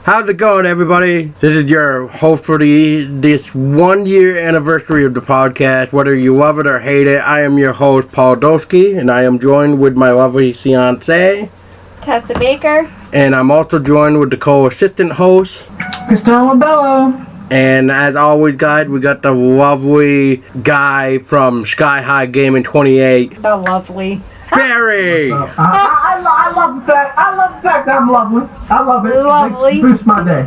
How's it going, everybody? This is your host for this 1 year anniversary of the podcast. Whether you love it or hate it, I am your host, Paul Doski, and I am joined with my lovely fiancée, Tessa Baker. And I'm also joined with the co-assistant host, Chrystello. And as always, guys, we got the lovely guy from Sky High Gaming 28. The lovely. Barry! I love the fact that I'm lovely. I love it. Lovely. It boosts my day.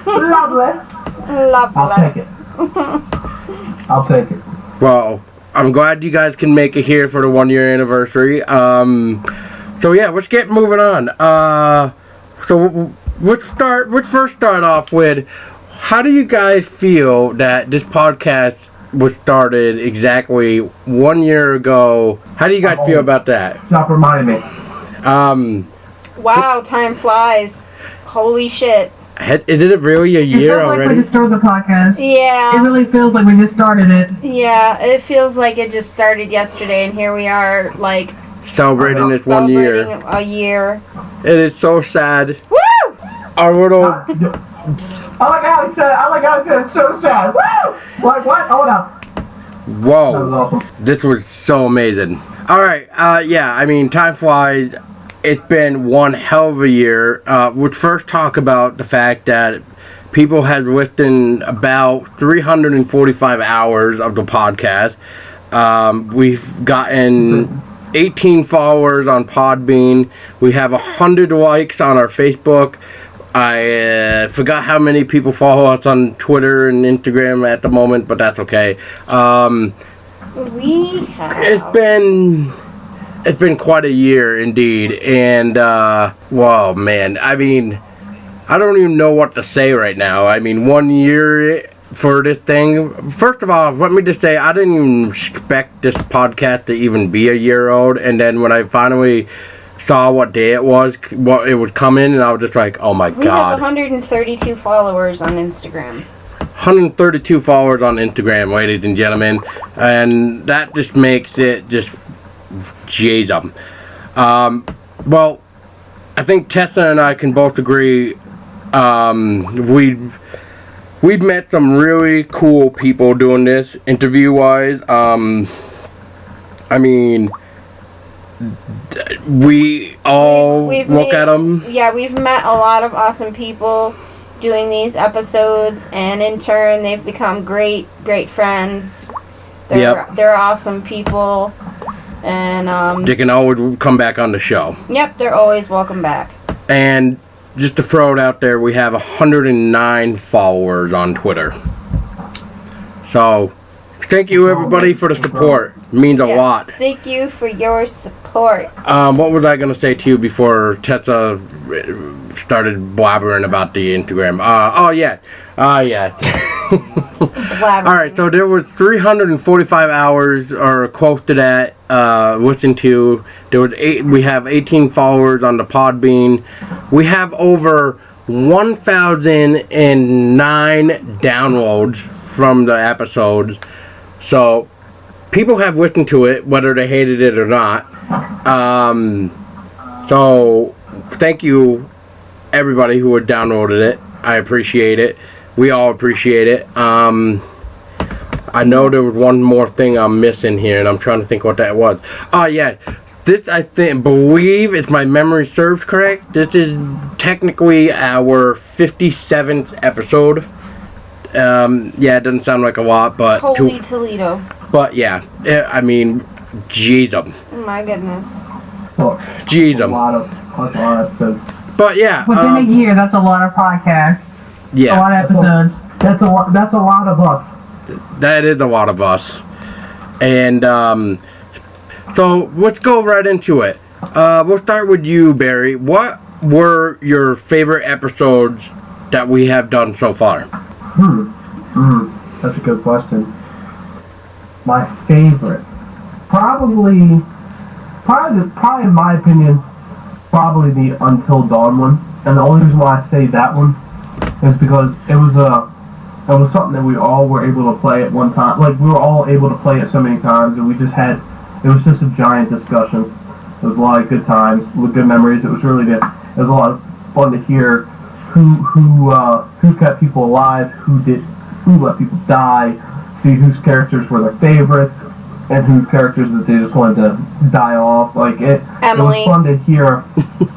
Lovely. Lovely. I'll take it. Well, I'm glad you guys can make it here for the 1 year anniversary. So yeah, let's get moving on. So let's first start off with, how do you guys feel that this podcast was started exactly 1 year ago? How do you guys feel about that? Stop reminding me. Wow, time flies. Holy shit. Is it really a year already? It feels like we just started the podcast. Yeah. It really feels like we just started it. Yeah, it feels like it just started yesterday, and here we are, like, celebrating this 1 year. Celebrating a year. It is so sad. Woo! Our little... I like how he said it's so sad. Woo! Like what? Hold up. Whoa. That was awesome. This was so amazing. Alright, yeah, I mean, time flies. It's been one hell of a year. We'll first talk about the fact that people had listened about 345 hours of the podcast. We've gotten 18 followers on Podbean. We have 100 likes on our Facebook. I forgot how many people follow us on Twitter and Instagram at the moment, but that's okay. It's been quite a year indeed, and whoa, man, I mean, I don't even know what to say right now. I mean, 1 year for this thing. First of all, let me just say, I didn't even expect this podcast to even be a year old, and then when I finally saw what day it was, what it would come in, and I was just like, oh my god. We have 132 followers on Instagram. 132 followers on Instagram, ladies and gentlemen, and that just makes it just Jesus. Well, I think Tessa and I can both agree. We've met some really cool people doing this interview-wise. I mean, we all look at them. Yeah, we've met a lot of awesome people doing these episodes, and in turn, they've become great friends. They're awesome people, and they can always come back on the show. Yep, they're always welcome back. And just to throw it out there, we have 109 followers on Twitter. So, thank you everybody for the support. It means a lot. Thank you for your support. What was I going to say to you before Tessa started blabbering about the Instagram? Oh yeah. Alright, so there was 345 hours, or close to that, listened to. There was we have 18 followers on the Podbean. We have over 1,009 downloads from the episodes. So, people have listened to it, whether they hated it or not. So, thank you, everybody who had downloaded it. I appreciate it. We all appreciate it. I know there was one more thing I'm missing here, and I'm trying to think what that was. Oh, yeah. This, I believe, if my memory serves correct, this is technically our 57th episode. Yeah, it doesn't sound like a lot, but... Holy Toledo. But, yeah. I mean, Jesus. My goodness. Jesus. That's a lot of episodes. But, yeah. Within a year, that's a lot of podcasts. Yeah. A lot of episodes. That's a lot of us. That is a lot of us. And, so, let's go right into it. We'll start with you, Barry. What were your favorite episodes that we have done so far? That's a good question. My favorite, probably in my opinion, probably the Until Dawn one. And the only reason why I say that one is because it was something that we all were able to play at one time. Like, we were all able to play it so many times, and it was just a giant discussion. It was a lot of good times, with good memories. It was really good. It was a lot of fun to hear who kept people alive, who let people die, see whose characters were their favorites, and whose characters that they just wanted to die off. Like it was fun to hear.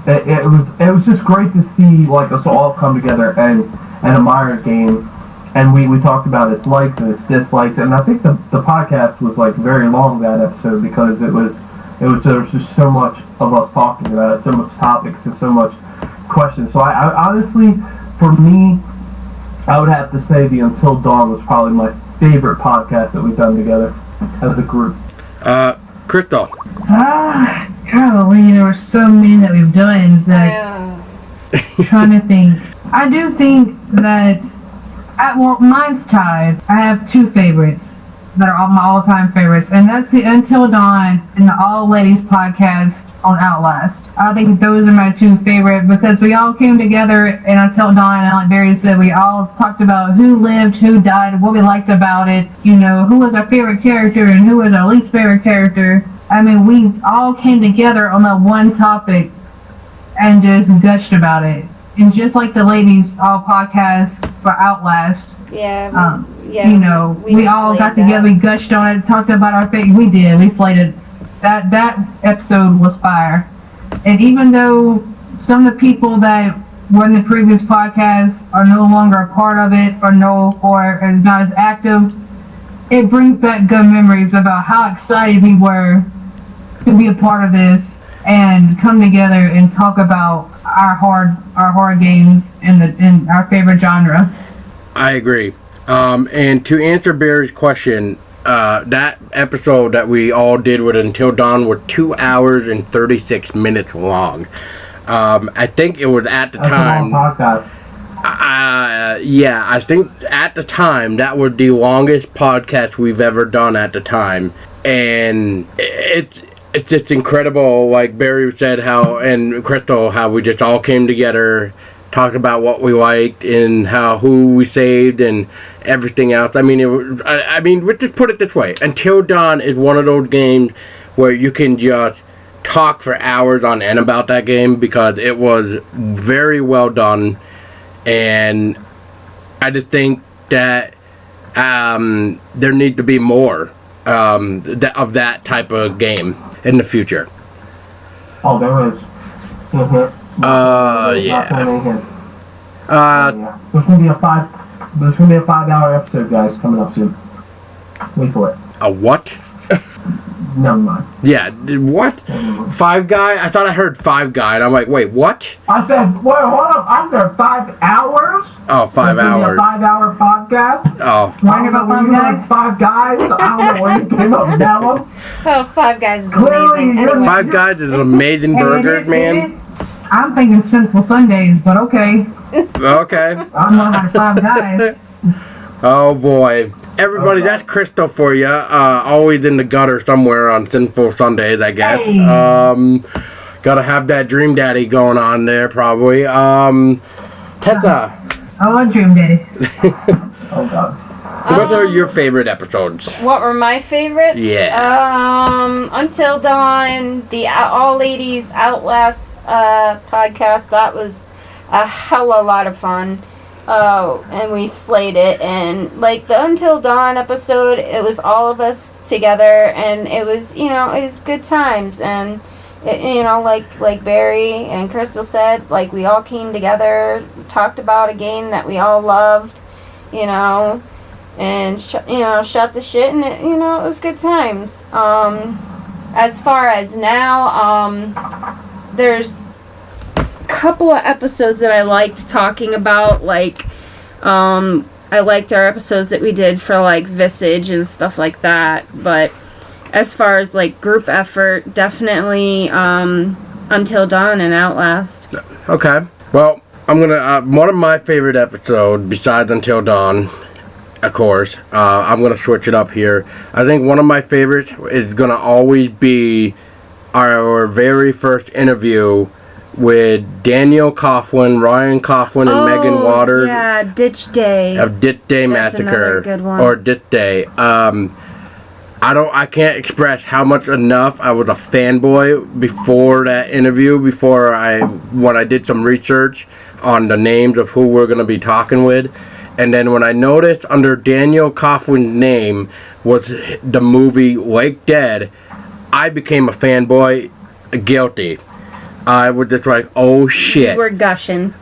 it was just great to see like us all come together and admire a game. And we talked about its likes and its dislikes, and I think the podcast was like very long that episode because there was just so much of us talking about it, so much topics and so much questions. So I honestly, for me, I would have to say the Until Dawn was probably my favorite podcast that we've done together as a group. Chrystello. Golly, there were so many that we've done that trying to think. I do think that well, mine's tied. I have two favorites that are all my all-time favorites, and that's the Until Dawn and the All Ladies podcast on Outlast. I think those are my two favorite because we all came together in Until Dawn, and like Barry said, we all talked about who lived, who died, what we liked about it, you know, who was our favorite character and who was our least favorite character. I mean, we all came together on that one topic and just gushed about it. And just like the ladies all podcast for Outlast, you know, we all got together, we gushed on it, talked about our favorite. We did. We slated that episode was fire. And even though some of the people that were in the previous podcast are no longer a part of it or is not as active, it brings back good memories about how excited we were to be a part of this and come together and talk about our horror games in our favorite genre. I agree. And to answer Barry's question, that episode that we all did with Until Dawn were 2 hours and 36 minutes long. I think it was at the time. Yeah, I think at the time that was the longest podcast we've ever done at the time, and it's just incredible. Like Barry said, and Chrystello, how we just all came together, talked about what we liked and who we saved and everything else. I mean, let's just put it this way: Until Dawn is one of those games where you can just talk for hours on end about that game because it was very well done, and I just think that there needs to be more of that type of game in the future. Oh, there is. Yeah. There's gonna be a 5-hour episode, guys, coming up soon. Wait for it. A what? Never mind. Yeah, what? Five Guy? I thought I heard Five Guy, and I'm like, wait, what? I said, wait, hold up. I said 5 hours? Oh, 5 hours. A 5-hour podcast? Oh. Why about 5 guys? 5 guys? I don't know where you came up with that one. Oh, 5 Guys is Clearly, amazing. Anyway. 5 Guys is amazing burgers, man. I'm thinking Sinful Sundays, but okay. Okay. I'm not on 5 Guys. Oh, boy. Everybody, that's Chrystello for you. Always in the gutter somewhere on Sinful Sundays, I guess. Hey. Gotta have that Dream Daddy going on there, probably. Tessa. Oh, Dream Daddy. Oh, God. What are your favorite episodes? What were my favorites? Yeah. Until Dawn, the All Ladies Outlast podcast. That was a hell of a lot of fun. And we slayed it. And like the Until Dawn episode, it was all of us together, and it was, it was good times. And like Barry and Chrystello said, like we all came together, talked about a game that we all loved, and shut the shit, and it was good times. As far as now, there's a couple of episodes that I liked talking about, like I liked our episodes that we did for like Visage and stuff like that, but as far as like group effort, definitely Until Dawn and Outlast. Okay. Well, I'm gonna one of my favorite episodes besides Until Dawn, of course, I'm gonna switch it up here. I think one of my favorites is gonna always be our very first interview with Daniel Coughlin, Ryan Coughlin, and Megan Waters. Yeah, Ditch Day. Of Ditch Day That's Massacre. another good one. Or Ditch Day. I can't express how much enough I was a fanboy before that interview, when I did some research on the names of who we're going to be talking with. And then when I noticed under Daniel Coughlin's name was the movie Wake Dead, I became a fanboy. Guilty. I was just like, oh shit. We're gushing.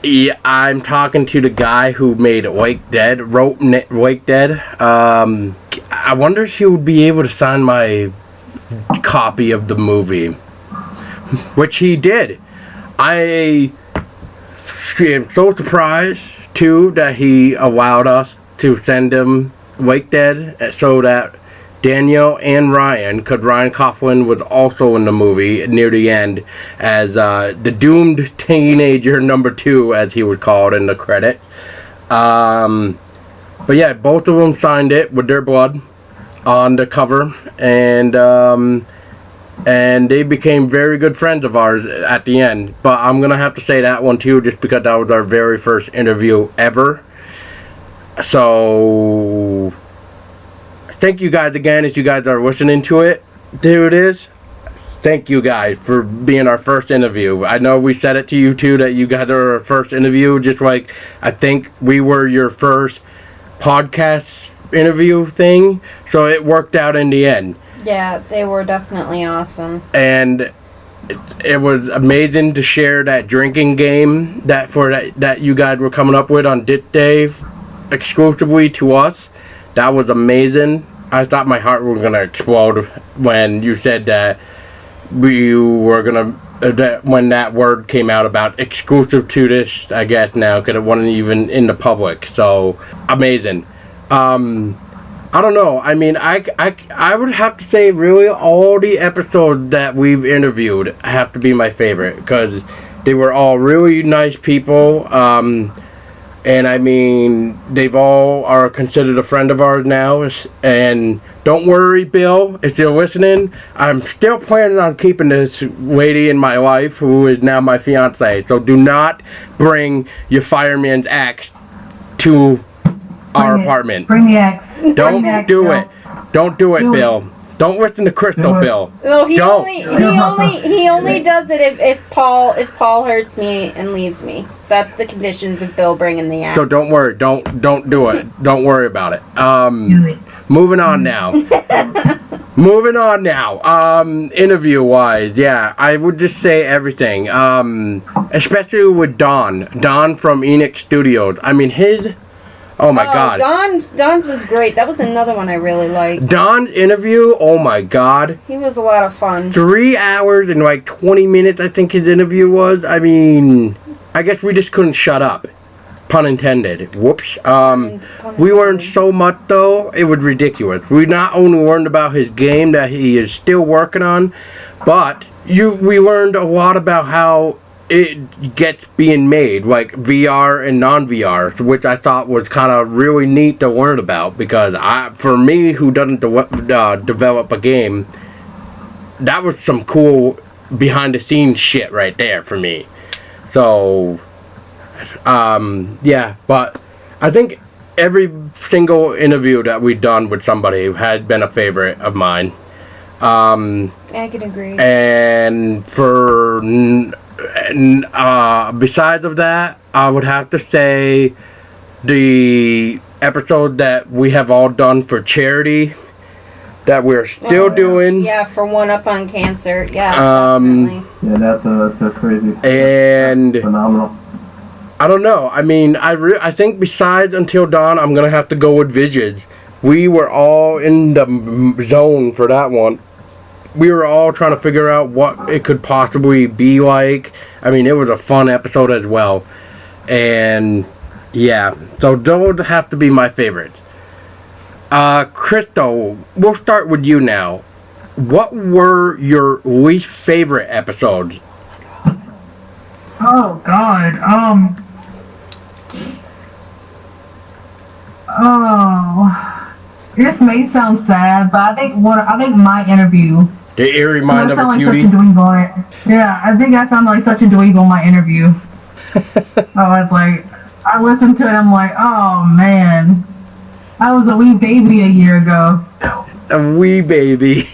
Yeah, I'm talking to the guy who made Wake Dead, wrote Wake Dead. I wonder if he would be able to sign my copy of the movie, which he did. I am so surprised too that he allowed us to send him Wake Dead so that Daniel and Ryan, because Ryan Coughlin was also in the movie near the end as the doomed teenager number 2, as he was called in the credits. But yeah, both of them signed it with their blood on the cover, and they became very good friends of ours at the end. But I'm gonna have to say that one too, just because that was our very first interview ever. So thank you guys again if you guys are listening to it. There it is. Thank you guys for being our first interview. I know we said it to you too that you guys are our first interview, just like I think we were your first podcast interview thing. So it worked out in the end. Yeah, they were definitely awesome. And it was amazing to share that drinking game that you guys were coming up with on Dit Day exclusively to us. That was amazing. I thought my heart was gonna explode when you said that we were gonna when that word came out about exclusive to this, I guess now, because it wasn't even in the public. So amazing. I don't know. I mean, I would have to say really all the episodes that we've interviewed have to be my favorite because they were all really nice people. And I mean, they've all are considered a friend of ours now. And don't worry, Bill, if you're listening, I'm still planning on keeping this lady in my life who is now my fiance. So do not bring your fireman's axe to our apartment. Bring the axe. Don't do it. Don't do it, Bill. Don't listen to Crystal, Bill. No, he only does it if Paul hurts me and leaves me. That's the conditions of Bill bringing the axe. So don't worry. Don't do it. Don't worry about it. Do it. Moving on now. Interview wise, yeah, I would just say everything. Especially with Don from Enix Studios. I mean, oh my god. Don's was great. That was another one I really liked. Don's interview, oh my god. He was a lot of fun. 3 hours and like 20 minutes I think his interview was. I mean, I guess we just couldn't shut up. Pun intended. Whoops. We learned so much though, it was ridiculous. We not only learned about his game that he is still working on, but we learned a lot about how it gets being made, like VR and non-VR, which I thought was kind of really neat to learn about, because for me, who doesn't develop a game, that was some cool behind-the-scenes shit right there for me. So, yeah, but I think every single interview that we've done with somebody has been a favorite of mine. I can agree. And for... besides of that, I would have to say the episode that we have all done for charity that we're still doing. Yeah, for One Up on Cancer. Yeah, definitely. Yeah, that's a crazy. And that's phenomenal. I don't know. I mean, I think besides Until Dawn, I'm gonna have to go with Visions. We were all in the zone for that one. We were all trying to figure out what it could possibly be like. I mean, it was a fun episode as well. And, yeah. So those have to be my favorites. Crystal, we'll start with you now. What were your least favorite episodes? Oh, God. This may sound sad, but I think my interview... The eerie mind of a cutie? Yeah, I think I sound like such a dweeb on my interview. I listened to it, I'm like, oh man. I was a wee baby a year ago. A wee baby.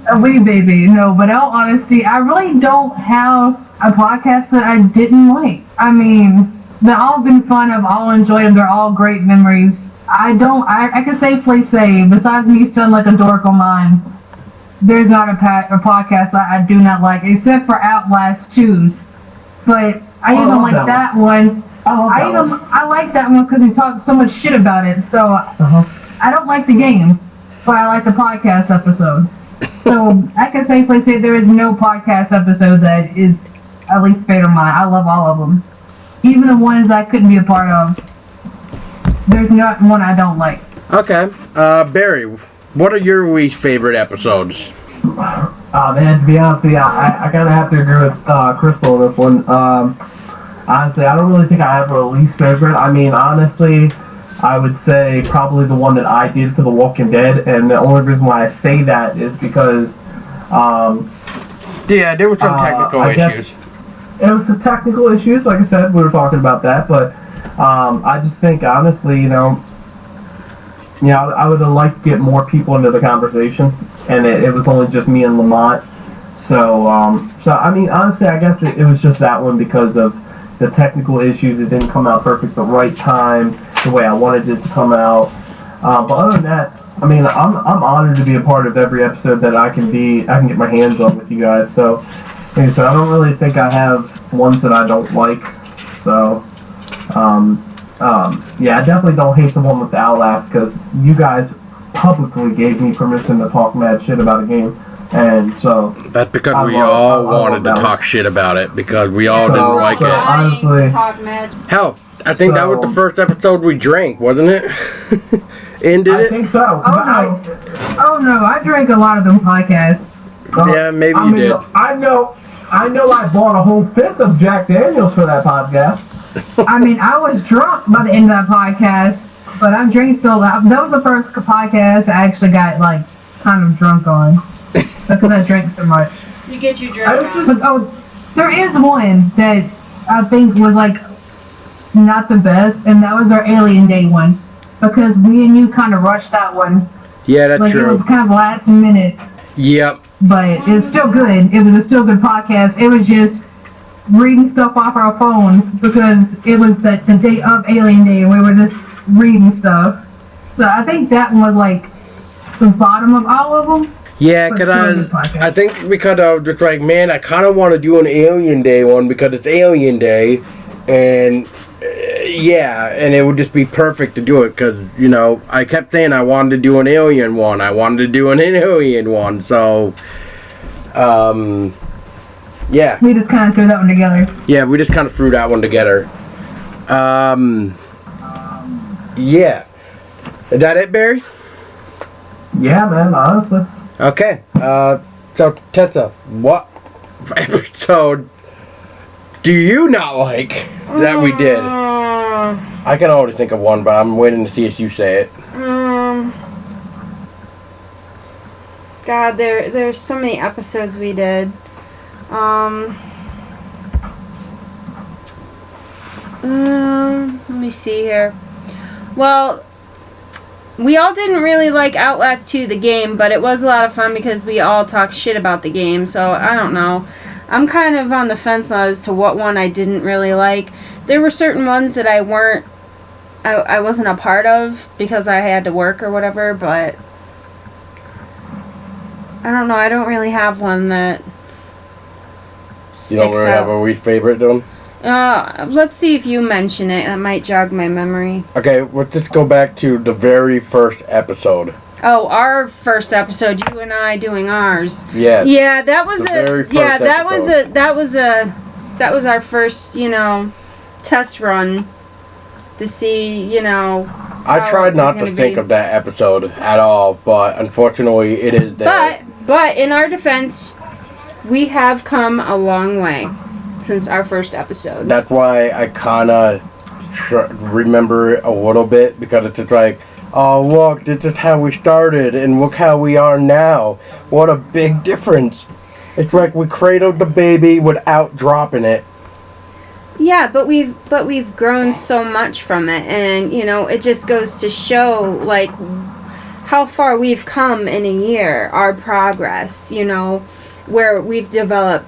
A wee baby. No, but in all honesty, I really don't have a podcast that I didn't like. I mean, they've all been fun. I've all enjoyed them. They're all great memories. I can safely say, besides me sounding like a dork on mine, there's not a podcast that I do not like, except for Outlast 2's. But I even like that one. I like that one because he talked so much shit about it. So I don't like the game, but I like the podcast episode. So I can safely say there is no podcast episode that is at least favorite of mine. I love all of them, even the ones I couldn't be a part of. There's not one I don't like. Okay, Barry, what are your least favorite episodes? Man, to be honest with you, I kind of have to agree with Chrystello on this one. Honestly, I don't really think I have a least favorite. I mean, honestly, I would say probably the one that I did for The Walking Dead, and the only reason why I say that is because yeah, there were some technical issues. It was some technical issues, like I said, we were talking about that, but I just think, honestly, I would have liked to get more people into the conversation, and it was only just me and Lamont. So I mean, honestly, I guess it was just that one because of the technical issues. It didn't come out perfect the right time, the way I wanted it to come out. But other than that, I mean, I'm honored to be a part of every episode that I can get my hands on with you guys. So, like I said, I don't really think I have ones that I don't like. So, yeah, I definitely don't hate the one with the Outlast because you guys publicly gave me permission to talk mad shit about a game. And so that's because we all wanted to talk shit about it because we all didn't like it. Honestly, hell, I think that was the first episode we drank, wasn't it? Ended it? I think so. Oh no, I drank a lot of them podcasts. Yeah, maybe you did. I know I bought a whole fifth of Jack Daniels for that podcast. I mean, I was drunk by the end of that podcast, but I'm drinking still. That was the first podcast I actually got kind of drunk on. Because I drank so much. You get you drunk on. But, there is one that I think was not the best, and that was our Alien Day one. Because me and you kind of rushed that one. Yeah, that's true. It was kind of last minute. Yep. But it was still good. It was a still good podcast. It was just reading stuff off our phones because it was the day of Alien Day and we were just reading stuff. So I think that one was the bottom of all of them. Yeah, I think because I was just like, man, I kind of want to do an Alien Day one because it's Alien Day, and yeah, and it would just be perfect to do it because, I kept saying I wanted to do an Alien one, so, yeah. We just kind of threw that one together. Yeah, we just kind of threw that one together. Yeah. Is that it, Barry? Yeah, man, honestly. Okay, so Tessa, what episode do you not like that we did? I can already think of one, but I'm waiting to see if you say it. God, there's so many episodes we did. Let me see here. Well, we all didn't really like Outlast 2, the game, but it was a lot of fun because we all talked shit about the game, so I don't know. I'm kind of on the fence as to what one I didn't really like. There were certain ones that I wasn't a part of because I had to work or whatever, but I don't know. I don't really have one that sticks You don't really have a least favorite one? Let's see if you mention it. That might jog my memory. Okay, let's just go back to the very first episode. Oh, our first episode, you and I doing ours. Yes. Yeah, that was that was our first, test run to see, I tried not to think of that episode at all, but unfortunately it is there. But in our defense, we have come a long way since our first episode. That's why I kind of remember it a little bit, because it's just like, oh look, this is how we started and look how we are now. What a big difference. It's like we cradled the baby without dropping it. Yeah, but we've grown so much from it, and it just goes to show how far we've come in a year, our progress, you know, where we've developed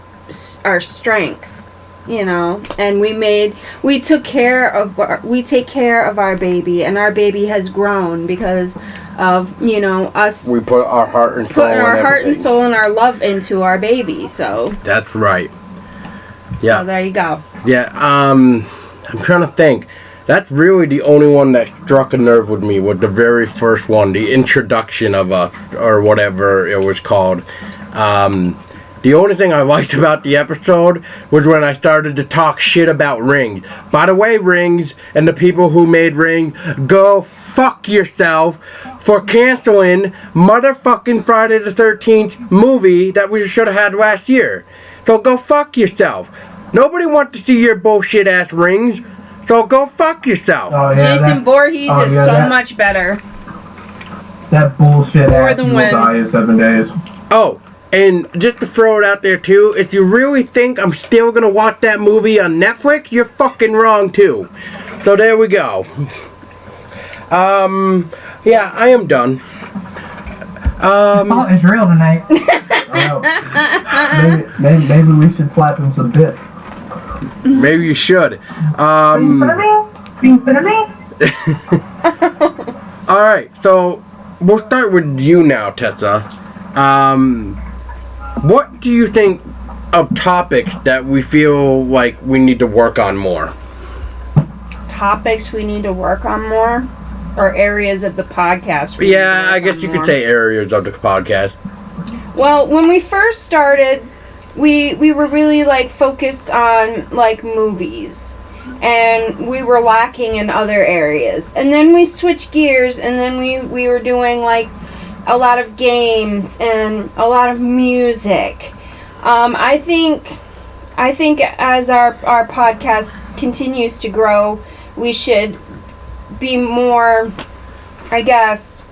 our strength, you know, and we take care of our baby, and our baby has grown because of, you know, us. We put our heart and soul and our love into our baby, so. That's right. Yeah. So there you go. Yeah, I'm trying to think. That's really the only one that struck a nerve with me, was the very first one, the introduction of or whatever it was called. The only thing I liked about the episode was when I started to talk shit about Rings. By the way, Rings, and the people who made Rings, go fuck yourself for canceling motherfucking Friday the 13th movie that we should have had last year. So go fuck yourself. Nobody wants to see your bullshit ass Rings. So go fuck yourself. Oh, yeah, Jason Voorhees is so much better. That bullshit ass the will win. die in 7 days. Oh, and just to throw it out there too, if you really think I'm still gonna watch that movie on Netflix, you're fucking wrong too. So there we go. Yeah, I am done. Salt is real tonight. Maybe we should slap him some bits. Maybe you should. Alright, so we'll start with you now, Tessa. What do you think of topics that we feel like we need to work on more? Topics we need to work on more? Or areas of the podcast? Yeah, I guess you could say areas of the podcast. Well, when we first started, we were really like focused on like movies, and we were lacking in other areas. And then we switched gears, and then we were doing like a lot of games and a lot of music. I think as our podcast continues to grow, we should be more, I guess,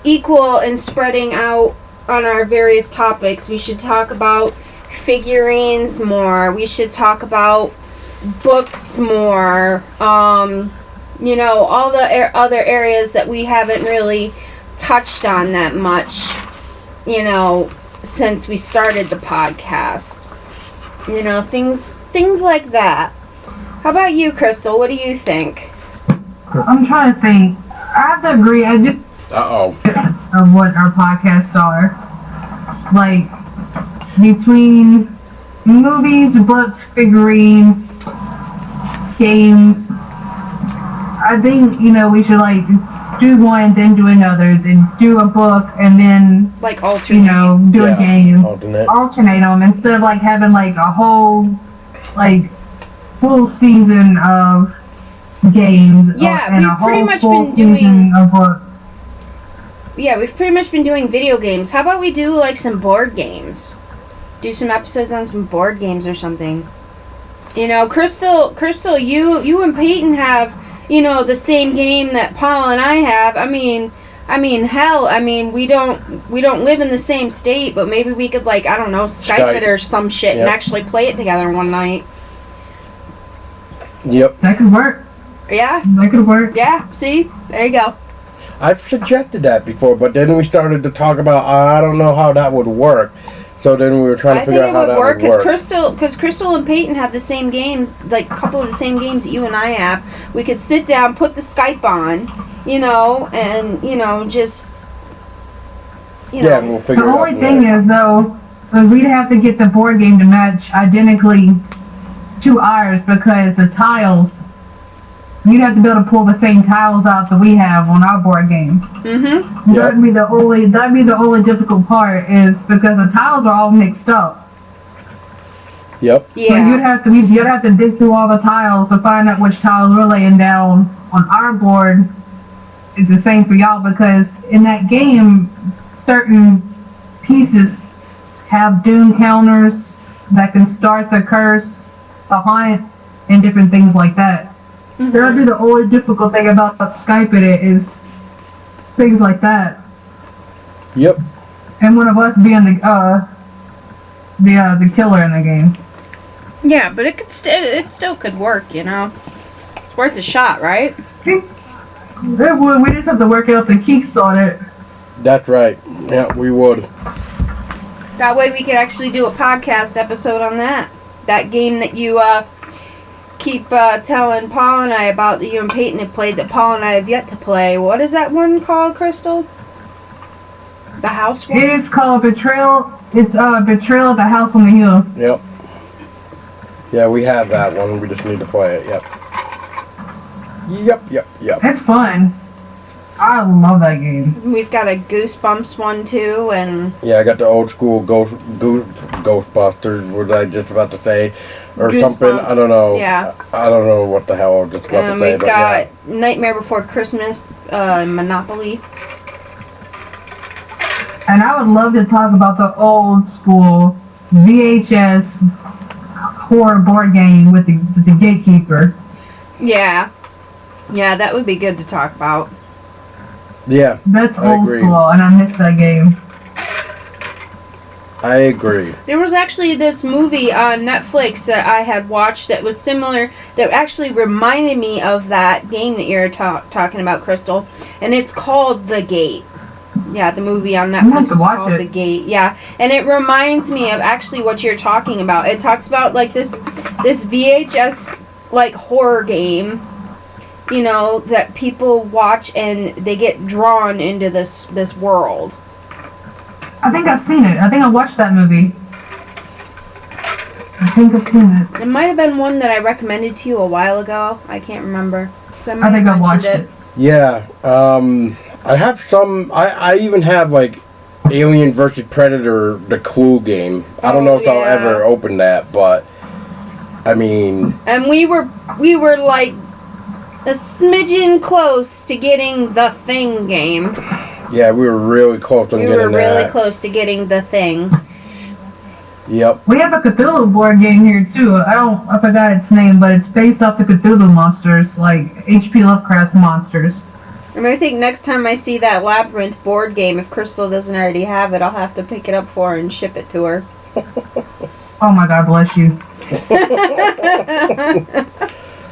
equal in spreading out on our various topics. We should talk about figurines more. We should talk about books more. You know, all the other areas that we haven't really touched on that much, you know, since we started the podcast. You know, things like that. How about you, Crystal? What do you think? I'm trying to think. I have to agree. I just of what our podcasts are. Like, between movies, books, figurines, games, I think, you know, we should, like, do one, then do another, then do a book, and then, like, alternate. You know, do a game. Alternate them, instead of, like, having, like, a whole, like, full season of games. Yeah, and we've a whole pretty much full been season doing... of books. Yeah, we've pretty much been doing video games. How about we do, like, some board games? Do some episodes on some board games or something. You know, Crystal, you and Peyton have, you know, the same game that Paul and I have. I mean, hell, we don't live in the same state, but maybe we could, like, I don't know, Skype it or some shit and actually play it together one night. Yep. That could work. Yeah? That could work. Yeah, see? There you go. I've suggested that before, but then we started to talk about, I don't know how that would work. So then we were trying to figure out how that would work. Because Crystal and Peyton have the same games, like a couple of the same games that you and I have. We could sit down, put the Skype on, you know, and, you know, just, you know. Yeah, and we'll figure it out. The only thing is, though, we'd have to get the board game to match identically to ours, because the tiles, you'd have to be able to pull the same tiles out that we have on our board game. Mm-hmm. That'd be the only difficult part, is because the tiles are all mixed up. Yep. Yeah. So you'd have to dig through all the tiles to find out which tiles we're laying down on our board is the same for y'all, because in that game, certain pieces have doom counters that can start the curse behind, and different things like that. Mm-hmm. That would be the only difficult thing about Skyping it, is things like that. Yep. And one of us being the killer in the game. Yeah, but it still could work, you know. It's worth a shot, right? We just have to work out the kinks on it. That's right. Yeah, we would. That way we could actually do a podcast episode on that. That game that you keep telling Paul and I about that you and Peyton have played that Paul and I have yet to play. What is that one called, Crystal? The house one? It is called Betrayal. It's Betrayal at the House on the Hill. Yep. Yeah, we have that one. We just need to play it. Yep. Yep. It's fun. I love that game. We've got a Goosebumps one too, and Yeah, I got the old school Ghostbusters. Was I just about to say, or something? I don't know. Yeah. I don't know what the hell I was just about to say. we've But got Nightmare Before Christmas, Monopoly. And I would love to talk about the old school VHS horror board game with the gatekeeper. Yeah. Yeah, that would be good to talk about. Yeah, That's I old agree. school, and I miss that game. I agree. There was actually this movie on Netflix that I had watched that was similar, that actually reminded me of that game that you're talking about, Crystal. And it's called The Gate. Yeah, the movie on I'm gonna Netflix have is to watch called it. The Gate. Yeah, and it reminds me of actually what you're talking about. It talks about like this VHS like horror game, you know, that people watch and they get drawn into this world. I think I've seen it. I think I watched that movie. I think I've seen it. It might have been one that I recommended to you a while ago. I can't remember. I think I watched it. Yeah. I have some. I even have like Alien vs Predator, the Clue game. I don't know if I'll yeah. ever open that, but I mean. And we were like a smidgen close to getting the Thing game. Yeah, we were really close on We getting were really that. close to getting the Thing. Yep. We have a Cthulhu board game here too. I forgot its name, but it's based off the Cthulhu monsters, like H.P. Lovecraft's monsters. And I think next time I see that Labyrinth board game, if Crystal doesn't already have it, I'll have to pick it up for her and ship it to her. Oh my God, bless you.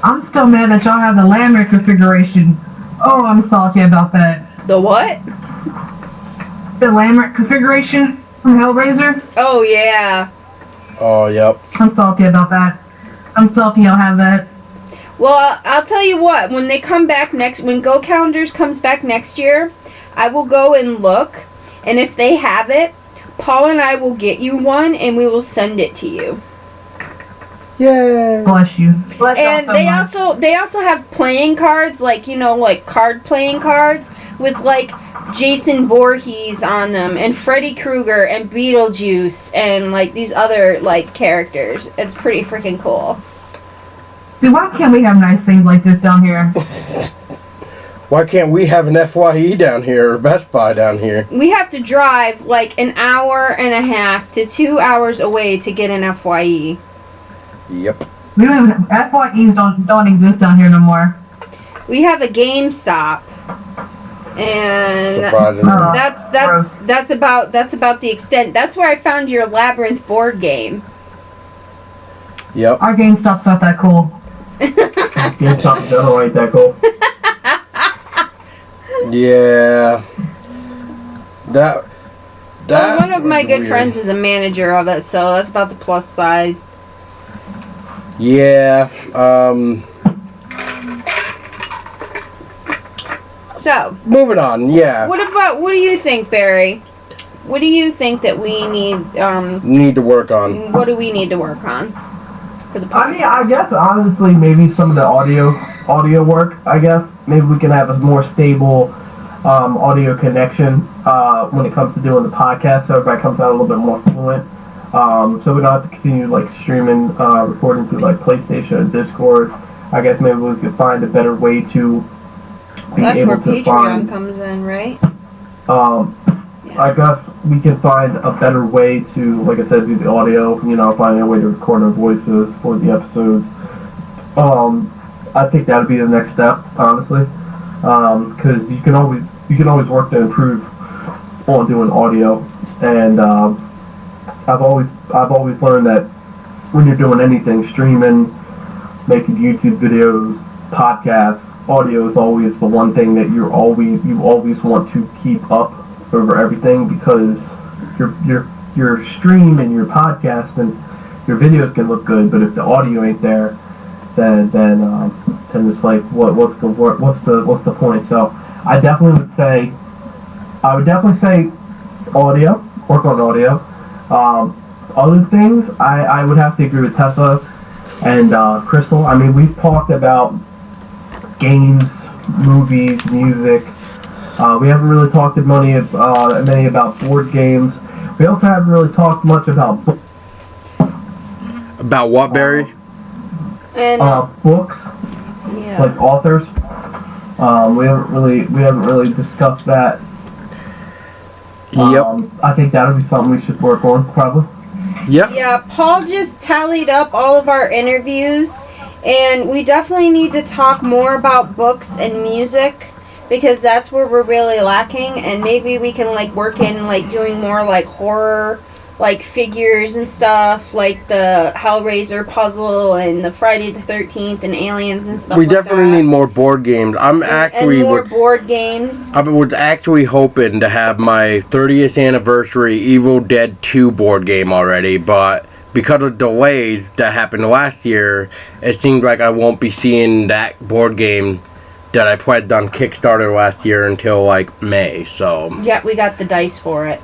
I'm still mad that y'all have the Lambert configuration. Oh, I'm salty about that. The what? The Lambert configuration from Hellraiser. Oh, yeah. Oh, yep. I'm salty about that. I'm salty y'all have that. Well, I'll tell you what, when they come back when Go Calendars comes back next year, I will go and look, and if they have it, Paul and I will get you one, and we will send it to you. Yay. Bless you. Bless y'all And so much. they also have playing cards, like, you know, like card playing cards with like Jason Voorhees on them and Freddy Krueger and Beetlejuice and like these other like characters. It's pretty freaking cool. Dude, why can't we have nice things like this down here? Why can't we have an FYE down here or Best Buy down here? We have to drive like an hour and a half to 2 hours away to get an FYE. Yep. We don't even FYEs don't exist down here no more. We have a GameStop. And Surprisingly. that's about the extent. That's where I found your Labyrinth board game. Yep. Our GameStop's not that cool. GameStop in general ain't that cool. Yeah. Well, one of my was good weird. friends is a manager of it, so that's about the plus side. Yeah. So, Moving on. Yeah. what do you think, Barry? What do you think that we need, Need to work on. what do we need to work on for the I mean, I podcast? guess honestly, maybe some of the audio work. I guess maybe we can have a more stable audio connection when it comes to doing the podcast, so everybody comes out a little bit more fluent. So we don't have to continue like streaming, recording through like PlayStation and Discord. I guess maybe we could find a better way to be That's able where to Patreon find. comes in, right? I guess we can find a better way to, like I said, do the audio. You know, finding a way to record our voices for the episodes. I think that would be the next step, honestly, because you can always work to improve on doing audio. And I've always learned that when you're doing anything, streaming, making YouTube videos, podcasts, audio is always the one thing that you always want to keep up over everything, because your stream and your podcast and your videos can look good, but if the audio ain't there, then it's like what's the point? So I would definitely say audio, work on audio. Other things, I would have to agree with Tessa and Chrystello. I mean, we've talked about games, movies, music. We haven't really talked many about board games. We also haven't really talked much about books. About what, Barry? Books, like authors. We haven't really discussed that. Yep. I think that would be something we should work on, probably. Yep. Yeah, Paul just tallied up all of our interviews, and we definitely need to talk more about books and music, because that's where we're really lacking, and maybe we can like work in like doing more like horror, like figures and stuff, like the Hellraiser puzzle and the Friday the 13th and aliens and stuff. We like definitely that. need more board games. I'm actually and more board games. I was actually hoping to have my 30th anniversary Evil Dead 2 board game already, but because of delays that happened last year, it seems like I won't be seeing that board game that I pledged on Kickstarter last year until like May. So Yeah, we got the dice for it.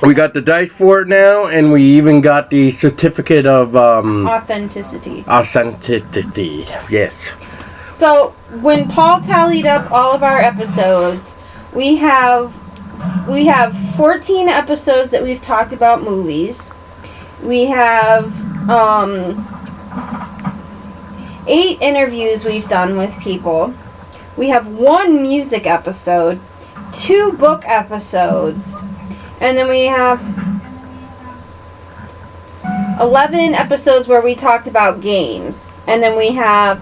We got the dice for it now, and we even got the certificate of Authenticity. Yes. So when Paul tallied up all of our episodes, we have 14 episodes that we've talked about movies. We have 8 interviews we've done with people. We have 1 music episode, 2 book episodes, and then we have 11 episodes where we talked about games. And then we have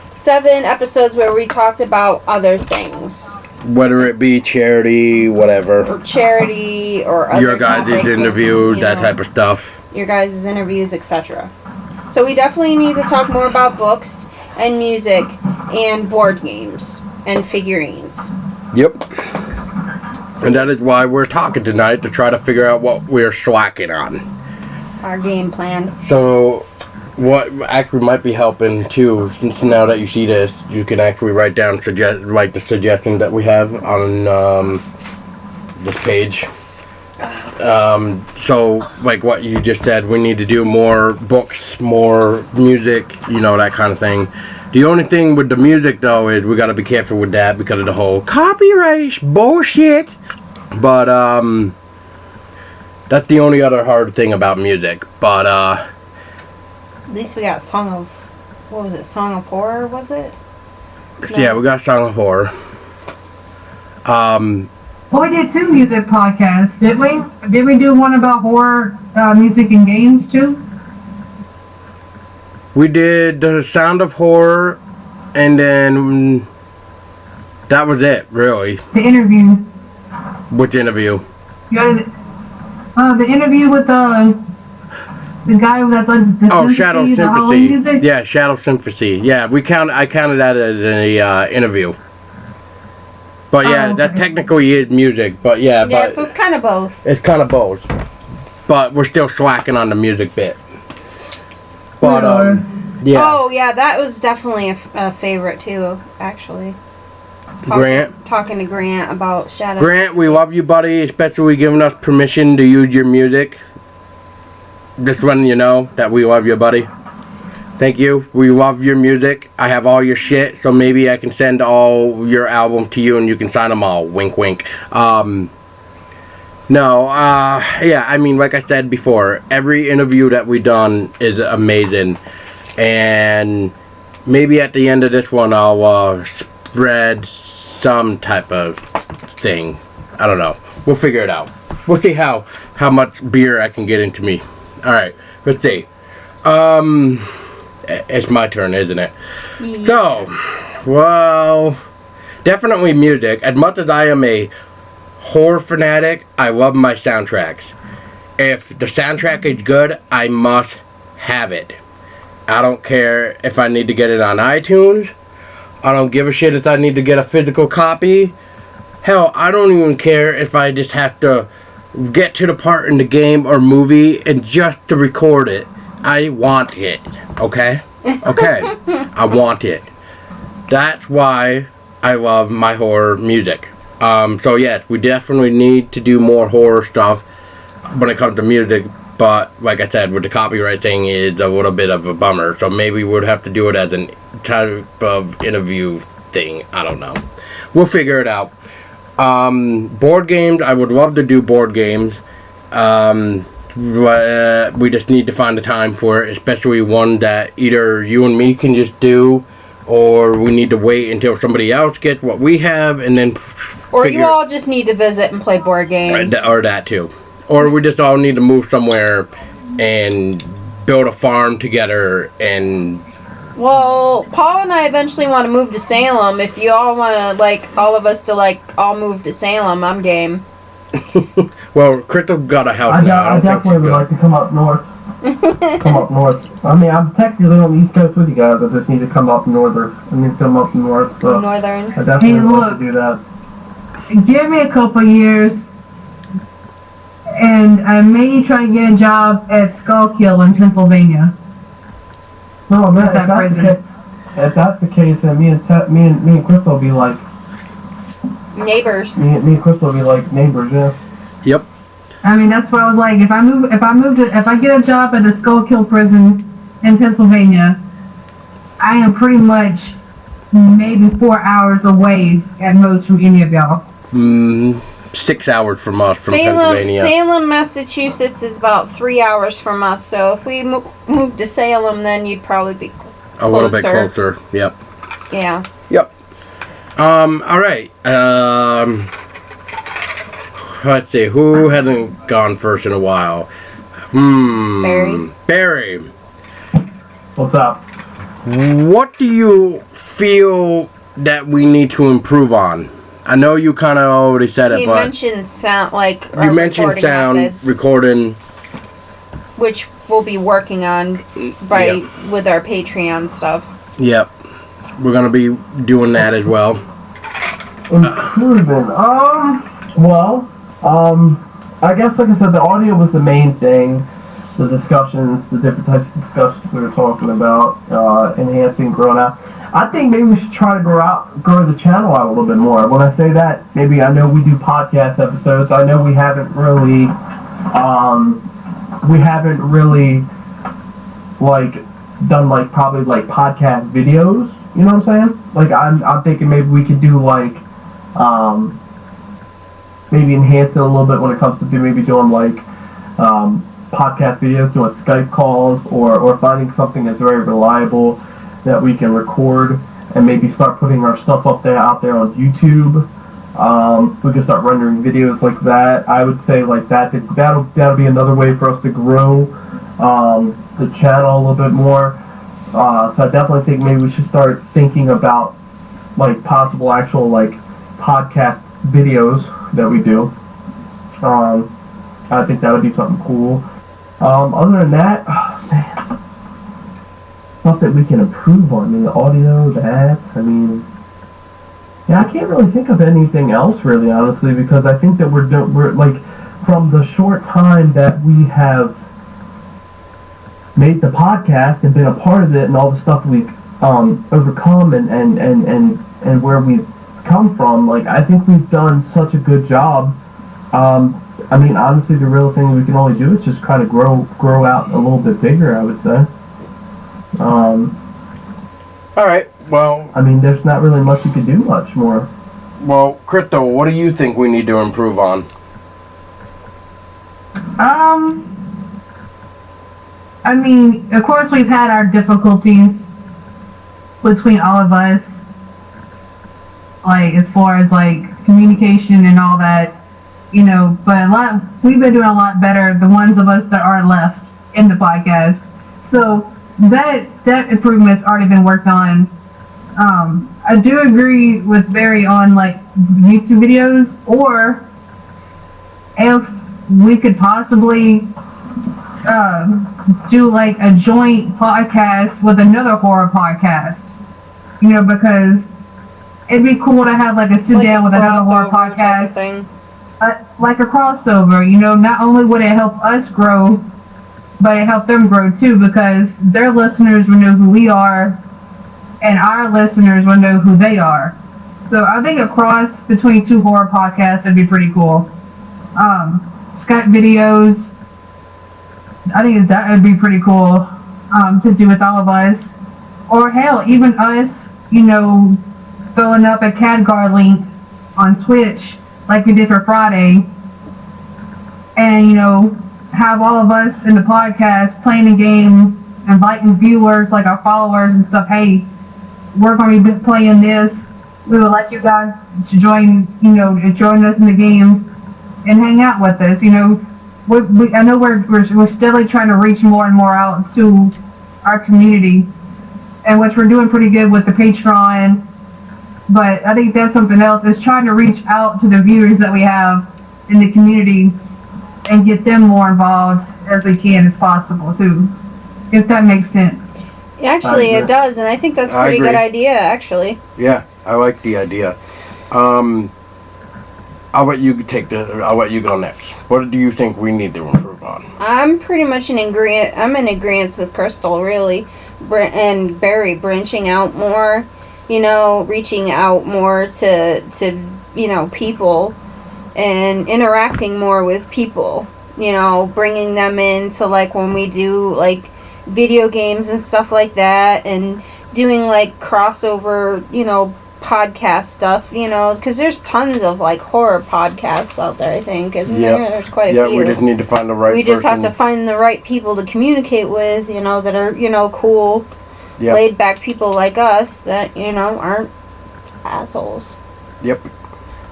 7 episodes where we talked about other things. Whether it be charity, whatever. Or charity, or other Your guys' topics, interviews, that know, type of stuff. Your guys' interviews, etc. So we definitely need to talk more about books and music and board games and figurines. Yep. And that is why we're talking tonight, to try to figure out what we're slacking on. Our game plan. So, what actually might be helping too, since now that you see this, you can actually write down the suggestions that we have on this page. So, like what you just said, we need to do more books, more music, that kind of thing. The only thing with the music, though, is we got to be careful with that because of the whole copyright bullshit. But, that's the only other hard thing about music. But, At least we got Song of Horror, was it? No. Yeah, we got Song of Horror. Well, we did 2 music podcasts, didn't we? Did we do one about horror, music and games, too? We did the Sound of Horror, and then that was it, really. The interview. Which interview? The interview with the guy that does the Shadow the Halloween Sympathy. music? Yeah, Shadow Sympathy. Yeah, I counted that as an interview. But yeah, okay. That technically is music. But yeah, So it's kind of both. It's kind of both. But we're still slacking on the music bit. But yeah. Oh yeah, that was definitely a favorite too, actually. Talking to Grant about Shadow. Grant, we love you, buddy, especially giving us permission to use your music. Just letting you know that we love you, buddy. Thank you. We love your music. I have all your shit, so maybe I can send all your albums to you and you can sign them all. Wink, wink. Yeah, I mean, like I said before, every interview that we done is amazing. And maybe at the end of this one, I'll spread some type of thing. I don't know. We'll figure it out. We'll see how much beer I can get into me. Alright, let's see. It's my turn, isn't it? Yeah. So, well, definitely music. As much as I am a horror fanatic, I love my soundtracks. If the soundtrack is good, I must have it. I don't care if I need to get it on iTunes. I don't give a shit if I need to get a physical copy. Hell, I don't even care if I just have to get to the part in the game or movie and just to record it. I want it. Okay? Okay. I want it. That's why I love my horror music. So yes, we definitely need to do more horror stuff when it comes to music, but like I said, with the copyright thing is a little bit of a bummer, so maybe we'd have to do it as an type of interview thing. I don't know. We'll figure it out. Board games, I would love to do board games. We just need to find the time for it, especially one that either you and me can just do, or we need to wait until somebody else gets what we have, and then or you all just need to visit and play board games. Or that too. Or we just all need to move somewhere and build a farm together and... Well, Paul and I eventually want to move to Salem. If you all want to, like, all of us to, like, all move to Salem, I'm game. Well, Chrystello's got a house now. I definitely would like to come up north. Come up north. I mean, I'm technically on the East Coast with you guys. I just need to come up northern. I need to come up north. So Northern. I definitely would like to do that. Give me a couple years, and I may try to get a job at Schuylkill in Pennsylvania. No, man, If that's the case, then me and Chrystello will be like neighbors. Me and Chrystello will be like neighbors, yeah. Yep. I mean, that's what I was like. If I get a job at the Schuylkill prison in Pennsylvania, I am pretty much maybe 4 hours away at most from any of y'all. 6 hours from us, from Pennsylvania. Salem, Massachusetts is about 3 hours from us, so if we moved to Salem, then you'd probably be closer. A little bit closer, yep. Yeah. Yep. Alright. Let's see, who hasn't gone first in a while? Barry. What's up? What do you feel that we need to improve on? I know you kind of already said it, You but... mentioned sound, like, you mentioned sound, methods, recording... which we'll be working on with our Patreon stuff. Yep. We're going to be doing that as well. Improving. I guess, like I said, the audio was the main thing. The discussions, the different types of discussions we were talking about, enhancing, growing out. I think maybe we should try to grow the channel out a little bit more. When I say that, maybe I know we do podcast episodes. I know we haven't really, done probably podcast videos. You know what I'm saying? Like I'm thinking maybe we could do maybe enhance it a little bit when it comes to maybe doing podcast videos, doing Skype calls, or finding something that's very reliable that we can record and maybe start putting our stuff out there on YouTube. We can start rendering videos like that. I would say that'll be another way for us to grow the channel a little bit more. So I definitely think maybe we should start thinking about possible actual podcast videos that we do. I think that would be something cool. Other than that, stuff that we can improve on. I mean, the audio, the ads. I mean, I can't really think of anything else really, honestly, because I think that we're from the short time that we have made the podcast and been a part of it and all the stuff we've overcome and where we've come from. I think we've done such a good job. I mean, honestly, the real thing we can only do is just kind of grow out a little bit bigger, I would say. Alright, well... I mean, there's not really much you could do much more. Well, Crypto, what do you think we need to improve on? I mean, of course we've had our difficulties between all of us. As far as communication and all that. You know, but we've been doing a lot better, the ones of us that are left in the podcast. So that improvement's already been worked on. I do agree with Barry on YouTube videos, or if we could possibly do a joint podcast with another horror podcast. You know, because it'd be cool to have like a sit down with another horror crossover type of podcast, thing. like a crossover. Not only would it help us grow, but it helped them grow too, because their listeners would know who we are, and our listeners would know who they are. So I think a cross between two horror podcasts would be pretty cool. Skype videos, I think that would be pretty cool to do with all of us. Or hell, even us, throwing up a CADGAR link on Twitch like we did for Friday, and have all of us in the podcast playing a game, inviting viewers, like our followers and stuff. Hey, we're going to be playing this. We would like you guys to join us in the game and hang out with us. I know we're steadily trying to reach more and more out to our community, and which we're doing pretty good with the Patreon. But I think that's something else, is trying to reach out to the viewers that we have in the community and get them more involved as we can as possible too, if that makes sense. Actually, it does, and I think that's a pretty good idea, actually. Yeah, I like the idea. I'll let you go next. What do you think we need to improve on? I'm pretty much in agreement with Crystal, really, and Barry, branching out more, reaching out more to people, and interacting more with people, bringing them into, like, when we do, like, video games and stuff like that, and doing, like, crossover, podcast stuff, because there's tons of, like, horror podcasts out there, I think, isn't there? There's quite a few. Yeah, we just need to find the right We just have to find the right people to communicate with, that are, cool, laid-back people like us that, aren't assholes. Yep.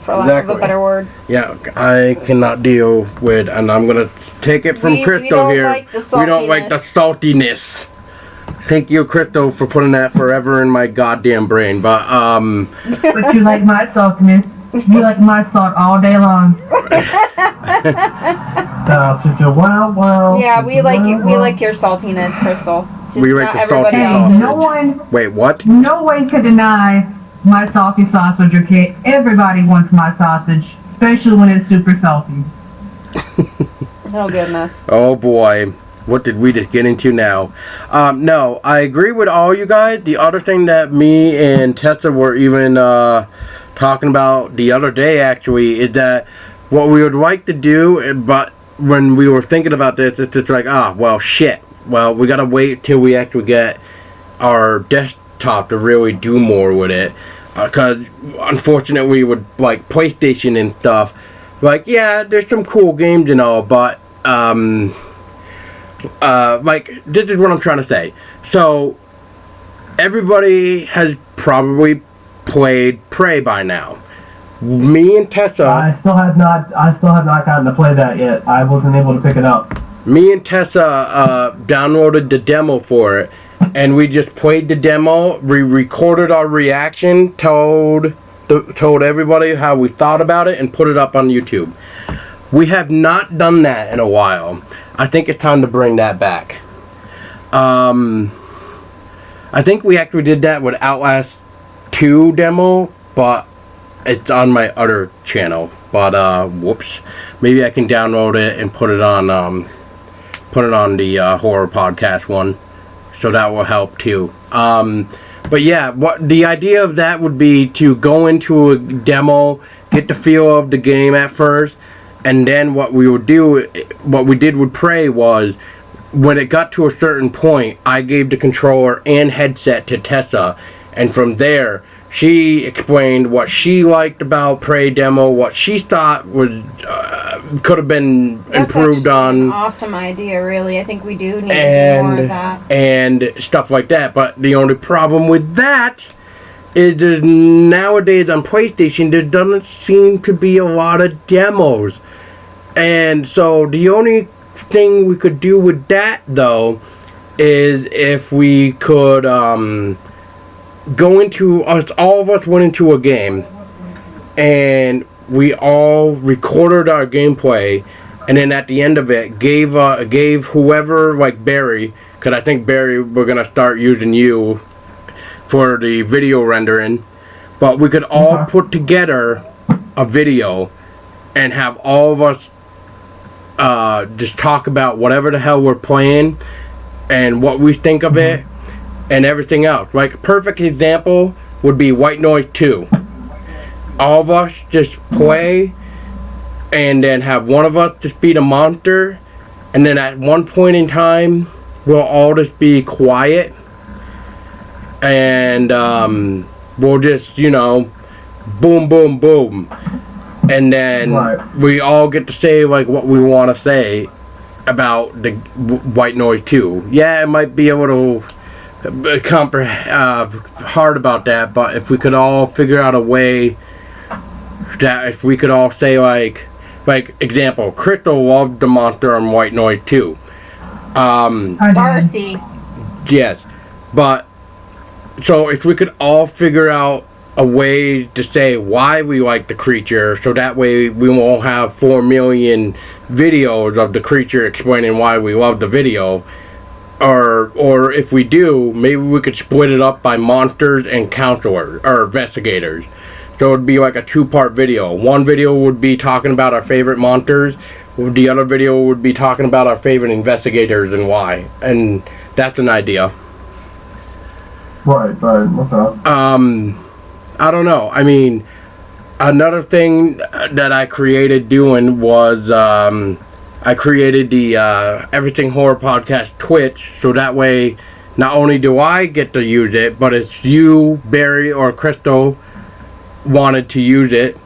For lack of a better word. Yeah, I cannot deal with, and I'm going to take it from Crystal here. We don't like the saltiness. Thank you, Crystal, for putting that forever in my goddamn brain. But But you like my saltiness. You like my salt all day long. Yeah, we like your saltiness, Crystal. We like the salty sausage. Wait, what? No one could deny my salty sausage, okay? Everybody wants my sausage, especially when it's super salty. Oh, goodness. Oh, boy. What did we just get into now? No, I agree with all you guys. The other thing that me and Tessa were even talking about the other day, actually, is that what we would like to do, but when we were thinking about this, it's just like, well, shit. Well, we gotta wait till we actually get our desktop to really do more with it. Because, unfortunately, with, like, PlayStation and stuff, like, yeah, there's some cool games and all, but, like, this is what I'm trying to say. So, everybody has probably played Prey by now. Me and Tessa... I still have not gotten to play that yet. I wasn't able to pick it up. Me and Tessa downloaded the demo for it, and we just played the demo. We recorded our reaction, told everybody how we thought about it, and put it up on YouTube. We have not done that in a while. I think it's time to bring that back. I think we actually did that with Outlast 2 demo, but it's on my other channel. But whoops, maybe I can download it and put it on the horror podcast one, so that will help too. But yeah, what the idea of that would be to go into a demo, get the feel of the game at first, and then what we did with Prey was, when it got to a certain point, I gave the controller and headset to Tessa, and from there, she explained what she liked about Prey demo, what she thought was could have been improved on. An awesome idea, really. I think we do need to do more of that. And stuff like that. But the only problem with that is that nowadays on PlayStation, there doesn't seem to be a lot of demos. And so the only thing we could do with that, though, is if we could all of us went into a game, and we all recorded our gameplay, and then at the end of it gave whoever, like Barry, because I think Barry, we're gonna start using you for the video rendering, but we could all put together a video and have all of us just talk about whatever the hell we're playing and what we think of it and everything else. Like a perfect example would be White Noise 2. All of us just play and then have one of us just be the monster, and then at one point in time we'll all just be quiet and we'll just, you know, boom boom boom, and then we all get to say like what we want to say about the White Noise 2. Yeah, it might be a little hard about that, but if we could all figure out a way that if we could all say like example, Chrystello loved the monster on White Noise 2. Darcy. Yes, but so if we could all figure out a way to say why we like the creature, so that way we won't have 4 million videos of the creature explaining why we love the video, or if we do, maybe we could split it up by monsters and counselors or investigators. So it'd be like a 2-part video. One video would be talking about our favorite monsters. The other video would be talking about our favorite investigators and why. And that's an idea. Right. Okay. I don't know. I mean, another thing that I created doing was I created the Everything Horror Podcast Twitch, so that way not only do I get to use it, but it's you, Barry, or Chrystello wanted to use it,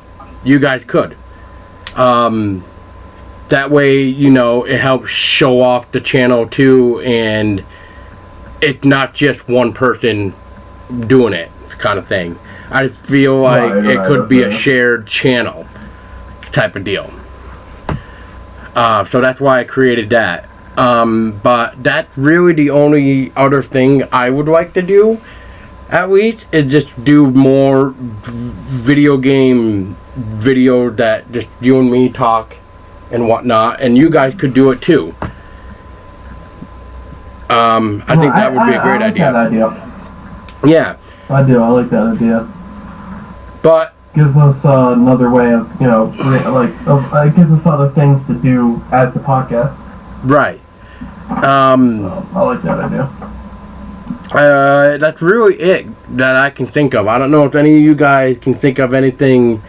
you guys could. That way, you know, it helps show off the channel too, and it's not just one person doing it kind of thing. I feel like it could be a shared channel type of deal. So that's why I created that. But that's really the only other thing I would like to do, at least, is just do more video game videos that just you and me talk and whatnot, and you guys could do it too. I think that would be a great idea. That idea. Yeah. I do. I like that idea. But gives us another way of, you know, it gives us other things to do as the podcast. Right. I like that idea. That's really it that I can think of. I don't know if any of you guys can think of anything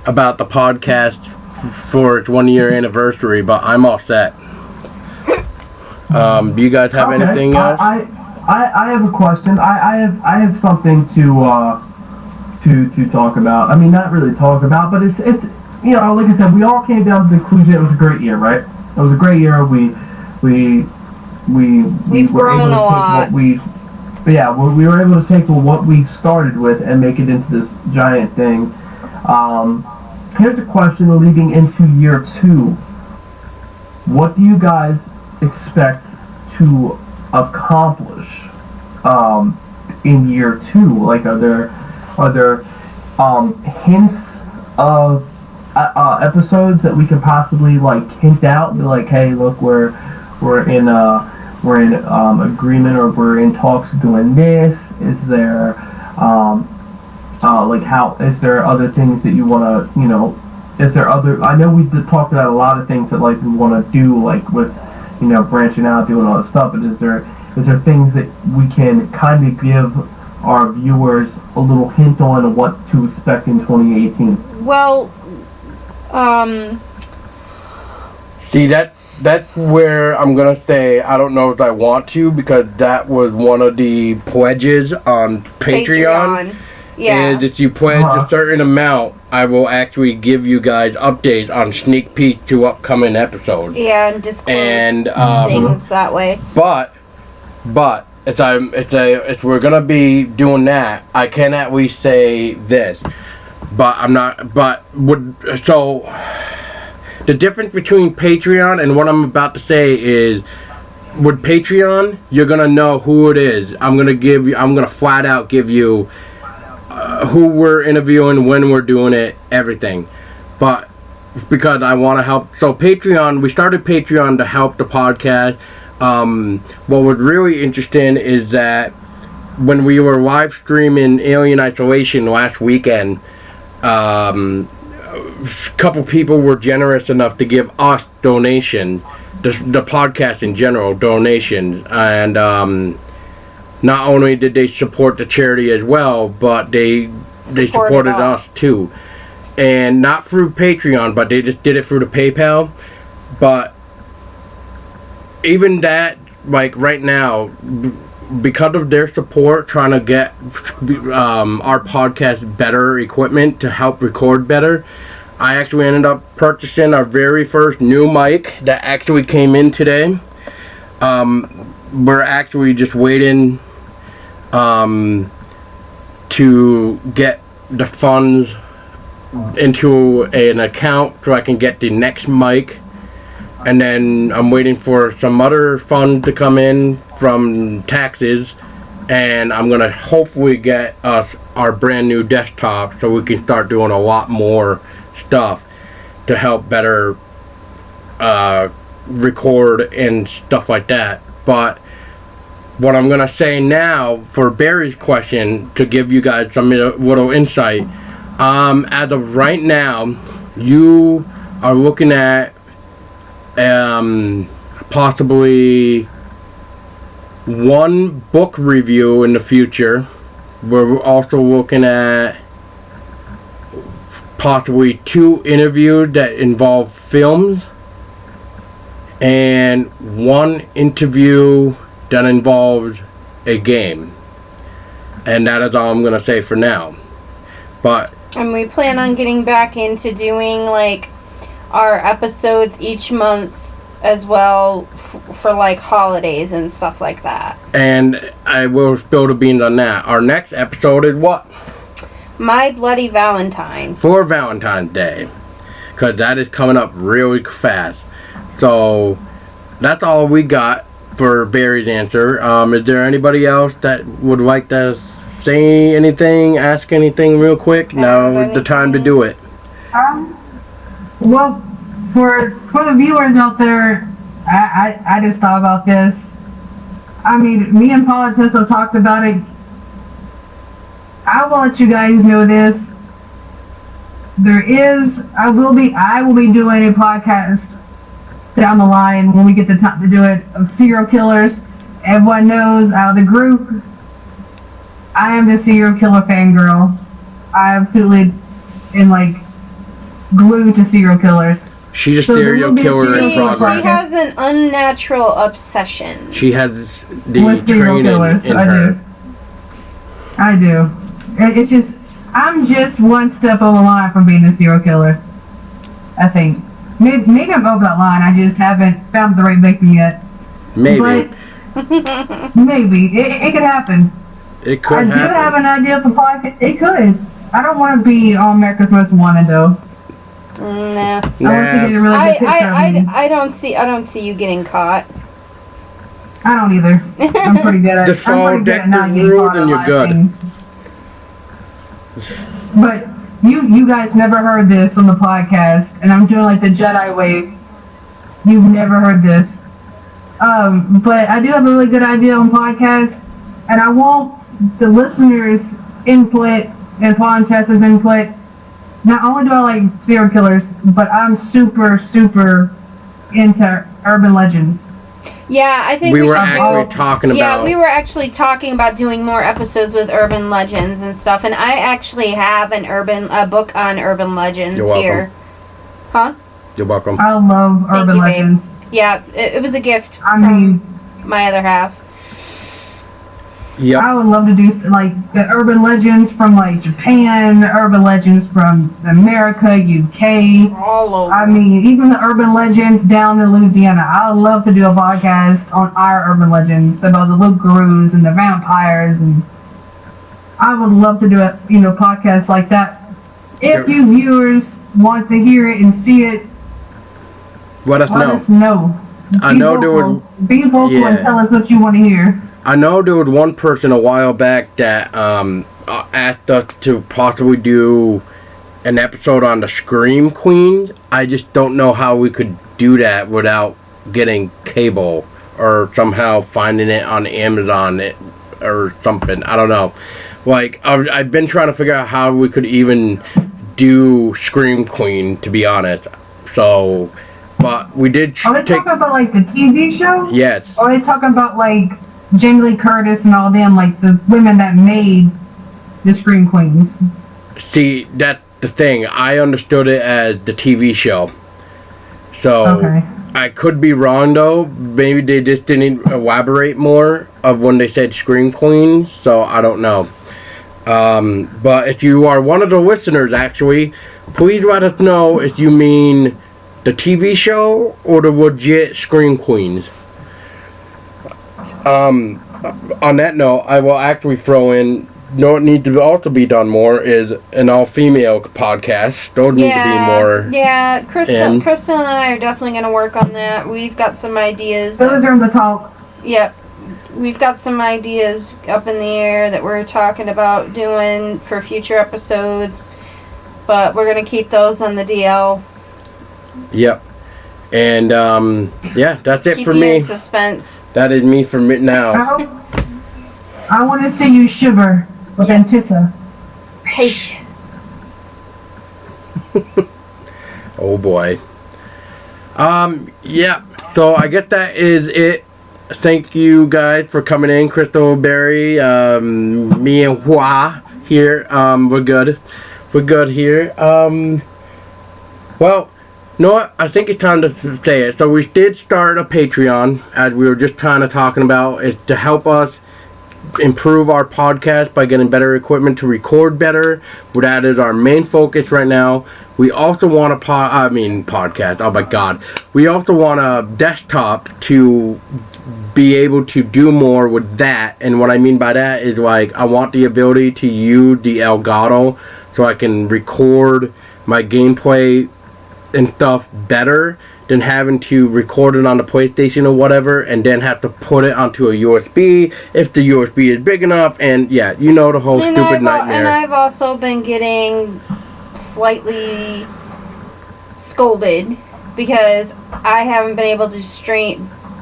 about the podcast for its 1-year anniversary, but I'm all set. Do you guys have anything else? I have a question. I have something to talk about. I mean, not really talk about, but it's you know, like I said, we all came down to the conclusion it was a great year, right? It was a great year. We've grown a lot. We were able to take what we started with and make it into this giant thing. Here's a question leading into year 2. What do you guys expect to accomplish in year 2? Like, are there hints of episodes that we can possibly like hint out and be like, hey, look, we're in agreement, or we're in talks doing this? Is there is there other things that you want to, you know, is there other, I know we talked about a lot of things that like we want to do, like with, you know, branching out, doing all this stuff, but is there things that we can kind of give our viewers a little hint on what to expect in 2018? Well, see, that's where I'm gonna say I don't know if I want to, because that was one of the pledges on Patreon. Yeah. And if you pledge a certain amount, I will actually give you guys updates on sneak peek to upcoming episodes. Yeah, and disclose things that way. But if we're gonna be doing that, I can at least say this. But I'm not. But so the difference between Patreon and what I'm about to say is, with Patreon, you're gonna know who it is. I'm gonna flat out give you who we're interviewing, when we're doing it, everything. But because I want to help, so Patreon, we started Patreon to help the podcast. What was really interesting is that when we were live streaming Alien Isolation last weekend, a couple people were generous enough to give us donations, the podcast in general, donations, and not only did they support the charity as well, but they supported us too. And not through Patreon, but they just did it through the PayPal. But even that, like right now, because of their support, trying to get our podcast better equipment to help record better, I actually ended up purchasing our very first new mic that actually came in today. We're actually just waiting to get the funds into an account so I can get the next mic, and then I'm waiting for some other funds to come in from taxes, and I'm gonna hopefully get us our brand new desktop so we can start doing a lot more stuff to help better record and stuff like that. But what I'm gonna say now for Barry's question, to give you guys some little insight, as of right now, you are looking at possibly one book review in the future. We're also looking at possibly 2 interviews that involve films, and 1 interview that involves a game. And that is all I'm going to say for now. But and we plan on getting back into doing like our episodes each month as well for like holidays and stuff like that. And I will spill the beans on that. Our next episode is what? My Bloody Valentine. For Valentine's Day. Because that is coming up really fast. So that's all we got for Barry's answer. Is there anybody else that would like to say anything, ask anything real quick? Now is the time to do it. Well, for the viewers out there, I just thought about this. I mean, me and Paul and Tessa talked about it. I will let you guys know this. I will be doing a podcast down the line when we get the time to do it of serial killers. Everyone knows out of the group, I am the serial killer fangirl. I absolutely am like glued to serial killers. She's a serial killer in She progress. has an unnatural obsession. She has the With serial training killers, in I her. do. I do. It's just, I'm just one step over the line from being a serial killer. I think. Maybe I'm over that line. I just haven't found the right victim yet. Maybe. But maybe. It could happen. It could happen. I do have an idea for podcast. It could. I don't want to be on America's Most Wanted though. No. I want to get a really good picture of me. I don't see you getting caught. I don't either. I'm pretty good at. Just I'm follow pretty good at not Dexter's getting rules caught and on you're live good. things. But you guys never heard this on the podcast, and I'm doing like the Jedi way. You've never heard this. But I do have a really good idea on podcast, and I want the listeners' input and Paul and Tessa's input. Not only do I like serial killers, but I'm super, super into urban legends. Yeah, I think We were should actually do- talking about. Yeah, we were actually talking about doing more episodes with urban legends and stuff, and I actually have a book on urban legends You're welcome. here. Huh? You're welcome. I love Thank urban you, babe. legends. Yeah, it was a gift I from mean, my other half. Yep. I would love to do like the urban legends from like Japan, urban legends from America, UK. All over. I mean, even the urban legends down in Louisiana. I would love to do a podcast on our urban legends about the Lugaroos and the vampires, and I would love to do a podcast like that. If you viewers want to hear it and see it, Let us let know. us know. I know there was. Be vocal and yeah. tell us what you want to hear. I know there was one person a while back that asked us to possibly do an episode on the Scream Queens. I just don't know how we could do that without getting cable or somehow finding it on Amazon or something. I don't know. Like, I've been trying to figure out how we could even do Scream Queen, to be honest. So, but we did Are they talking about, like, the TV show? Yes. Or are they talking about, like, Jamie Lee Curtis and all them, like, the women that made the Scream Queens? See, that's the thing. I understood it as the TV show. So, Okay. I could be wrong, though. Maybe they just didn't elaborate more of when they said Scream Queens, so I don't know. But if you are one of the listeners, actually, please let us know if you mean the TV show or the legit Scream Queens. On that note, I will actually throw in, what needs to also be done more is an all-female podcast. Those need to be more. Yeah, Crystal and I are definitely going to work on that. We've got some ideas. Those are the talks. Yep. We've got some ideas up in the air that we're talking about doing for future episodes. But we're going to keep those on the DL. Yep. And, yeah, that's it for Keep you me. in suspense. That is me for now. I want to see you shiver with Tessa. Patient. Oh boy. Yeah. So I guess that is it. Thank you guys for coming in, Crystal, Barry, me and Hua here. We're good. We're good here. Well, you know what? I think it's time to say it. So we did start a Patreon, as we were just kind of talking about. It's to help us improve our podcast by getting better equipment to record better. That is our main focus right now. We also want a podcast. Oh my god. We also want a desktop to be able to do more with that. And what I mean by that is, like, I want the ability to use the Elgato so I can record my gameplay and stuff better than having to record it on the PlayStation or whatever and then have to put it onto a USB if the USB is big enough. And yeah, you know, the whole stupid nightmare. And I've also been getting slightly scolded because I haven't been able to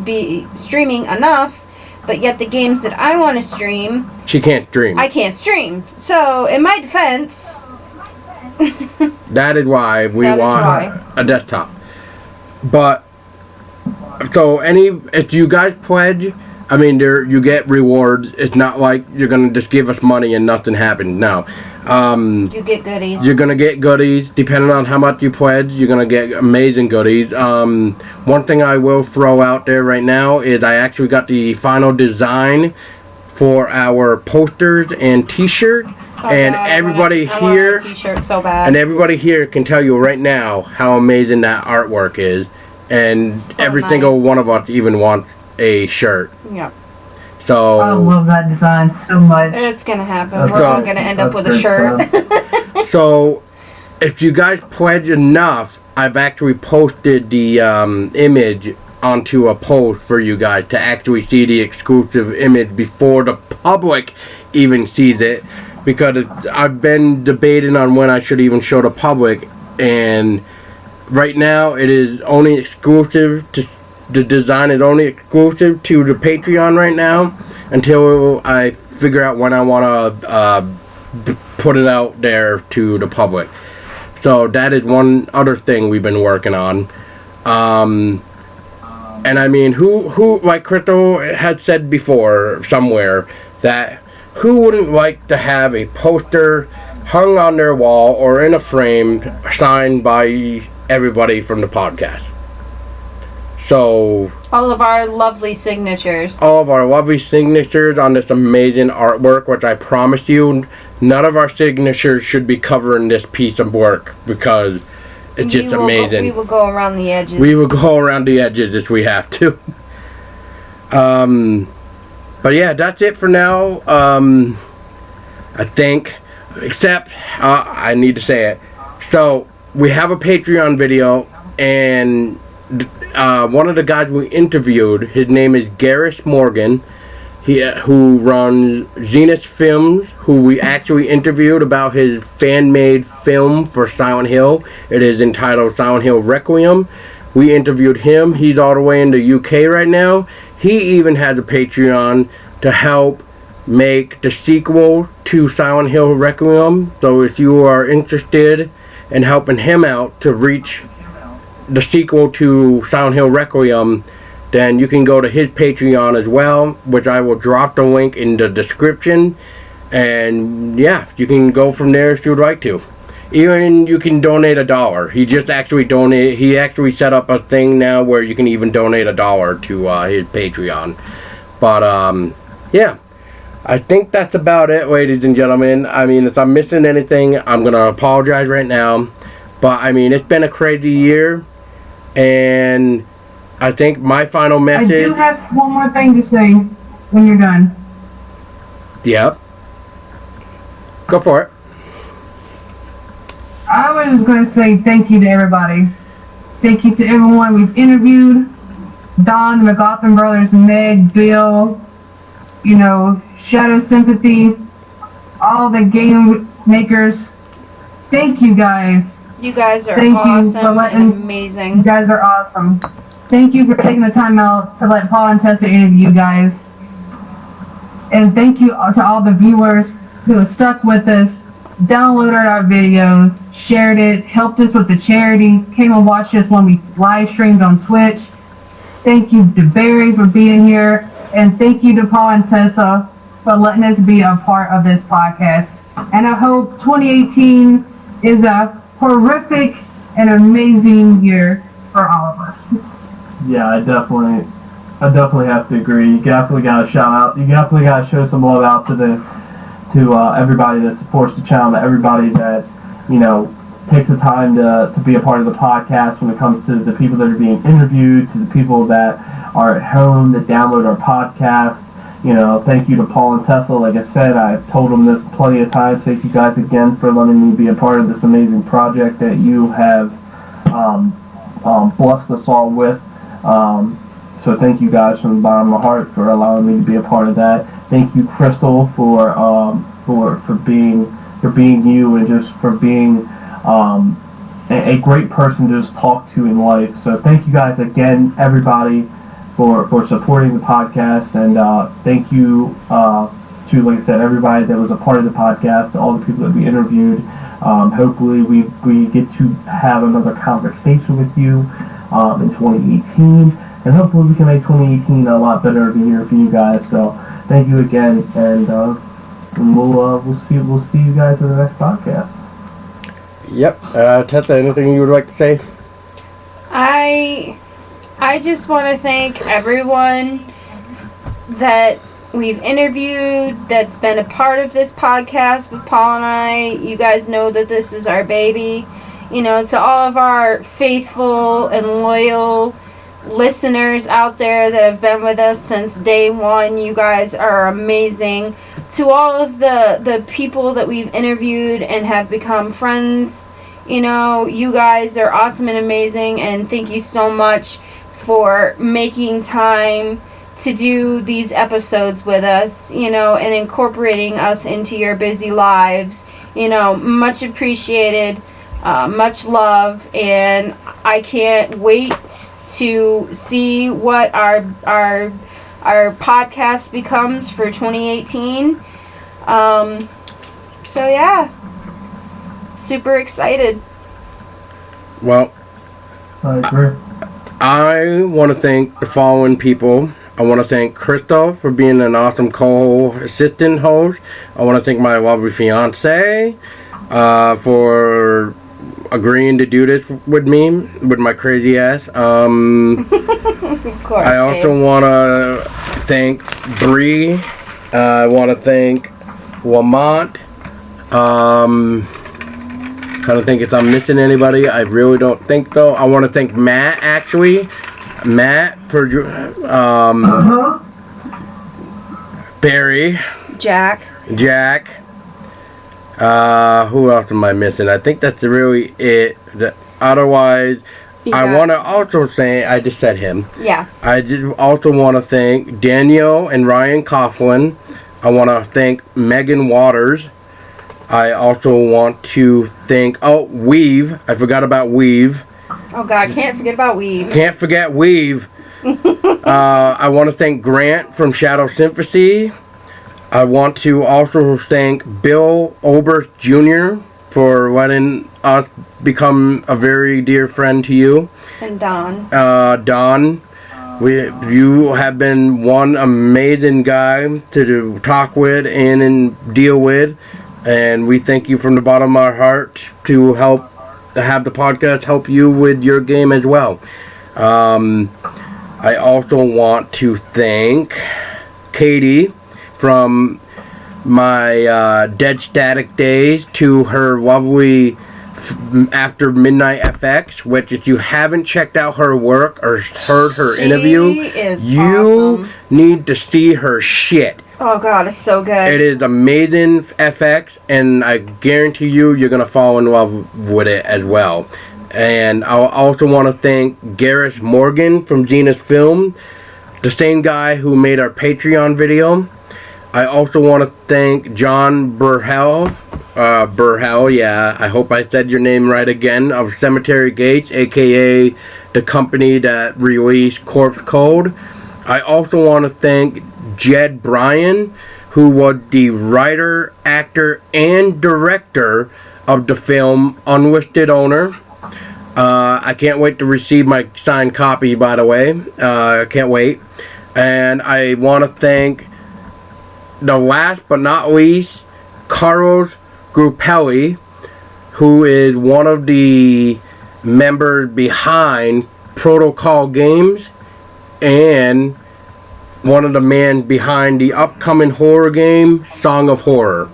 be streaming enough, but yet the games that I want to stream, she can't stream. I can't stream. So in my defense, that is why we want a desktop. But so if you guys pledge, I mean, you get rewards. It's not like you're gonna just give us money and nothing happens. No. You get goodies. You're gonna get goodies depending on how much you pledge. You're gonna get amazing goodies. One thing I will throw out there right now is I actually got the final design for our posters and T-shirt. And God, everybody I want here, a t-shirt so bad. and everybody here can tell you right now how amazing that artwork is, and So every nice. single one of us even wants a shirt. Yep. So I love that design so much. It's gonna happen. That's We're all right. gonna end up with a That's shirt. So if you guys pledge enough, I've actually posted the image onto a post for you guys to actually see the exclusive image before the public even sees it. Because I've been debating on when I should even show the public, and right now it is only exclusive to the design is only exclusive to the Patreon right now until I figure out when I want to put it out there to the public. So that is one other thing we've been working on. And I mean, who like Crystal had said before somewhere, that who wouldn't like to have a poster hung on their wall or in a frame signed by everybody from the podcast? So All of our lovely signatures. all of our lovely signatures on this amazing artwork, which I promise you, none of our signatures should be covering this piece of work because it's just amazing. We will go around the edges. We will go around the edges if we have to. But yeah, that's it for now. I think, except I need to say it. So we have a Patreon video, and one of the guys we interviewed, his name is Gareth Morgan, who runs Zenith Films, who we actually interviewed about his fan-made film for Silent Hill. It is entitled Silent Hill Requiem. We interviewed him. He's all the way in the UK right now. He even has a Patreon to help make the sequel to Silent Hill Requiem. So if you are interested in helping him out to reach the sequel to Silent Hill Requiem, then you can go to his Patreon as well, which I will drop the link in the description. And yeah, you can go from there if you would like to. Even you can donate $1. He actually set up a thing now where you can even donate $1 to his Patreon. But yeah, I think that's about it, ladies and gentlemen. I mean, if I'm missing anything, I'm gonna apologize right now. But I mean, it's been a crazy year, and I think my final message. I do have one more thing to say when you're done. Yep. Go for it. I was just going to say thank you to everybody. Thank you to everyone we've interviewed. Don, the McLaughlin brothers, Meg, Bill, Shadow Sympathy, all the game makers. Thank you guys. You guys are Thank awesome you for letting, and amazing. You guys are awesome. Thank you for taking the time out to let Paul and Tessa interview you guys. And thank you to all the viewers who have stuck with us, downloaded our videos, shared it, helped us with the charity, came and watched us when we live streamed on Twitch. Thank you to Barry for being here, and thank you to Paul and Tessa for letting us be a part of this podcast. And I hope 2018 is a horrific and amazing year for all of us. Yeah, I definitely have to agree. You definitely got to shout out. You definitely got to show some love out to everybody that supports the channel, to everybody that takes the time to be a part of the podcast. When it comes to the people that are being interviewed, to the people that are at home that download our podcast, thank you to Paul and Tessa. Like I said, I've told them this plenty of times. Thank you guys again for letting me be a part of this amazing project that you have blessed us all with. So thank you guys from the bottom of my heart for allowing me to be a part of that. Thank you, Crystal, for being you, and just for being a great person to just talk to in life. So thank you guys again, everybody, for supporting the podcast, and thank you to, like I said, everybody that was a part of the podcast, all the people that we interviewed. Hopefully we get to have another conversation with you in 2018, and hopefully we can make 2018 a lot better of a year for you guys. So thank you again, and we'll see you guys in the next podcast. Yep. Tessa, anything you would like to say? I just want to thank everyone that we've interviewed, that's been a part of this podcast with Paul and I. You guys know that this is our baby. To all of our faithful and loyal listeners out there that have been with us since day one, you guys are amazing. To all of the people that we've interviewed and have become friends, you guys are awesome and amazing, and thank you so much for making time to do these episodes with us, and incorporating us into your busy lives. Much appreciated, much love, and I can't wait to see what our podcast becomes for 2018. So yeah, super excited. Well, I agree. I want to thank the following people. I want to thank Crystal for being an awesome co-assistant host. I want to thank my lovely fiance for agreeing to do this with me, with my crazy ass. Of course. I also want to thank Bree. I want to thank Lamont. Trying to think if I'm missing anybody. I really don't think so. I want to thank Matt, actually. Matt for Barry. Jack. Who else am I missing? I think that's really it. Otherwise, I want to also say, I just said him. Yeah. I just also want to thank Daniel and Ryan Coughlin. I want to thank Megan Waters. I also want to thank, Weave. I forgot about Weave. Oh God, can't forget about Weave. Can't forget Weave. I want to thank Grant from Shadow Sympathy. I want to also thank Bill Oberst Jr. for letting us become a very dear friend to you. And Don. Don, you have been one amazing guy to talk with and deal with, and we thank you from the bottom of our heart to have the podcast help you with your game as well. I also want to thank Katie from my Dead Static days to her lovely After Midnight FX, which if you haven't checked out her work or heard her interview, you need to see her shit. Oh god, it's so good. It is amazing FX, and I guarantee you're going to fall in love with it as well. And I also want to thank Gareth Morgan from Zenith Film, the same guy who made our Patreon video. I also want to thank John Brhel, yeah, I hope I said your name right again, of Cemetery Gates, aka the company that released Corpse Code. I also want to thank Jed Brian, who was the writer, actor, and director of the film Unlisted Owner. I can't wait to receive my signed copy, by the way. I can't wait. And I want to thank, the last but not least, Carlos Grupeli, who is one of the members behind Protocol Games and one of the men behind the upcoming horror game, Song of Horror.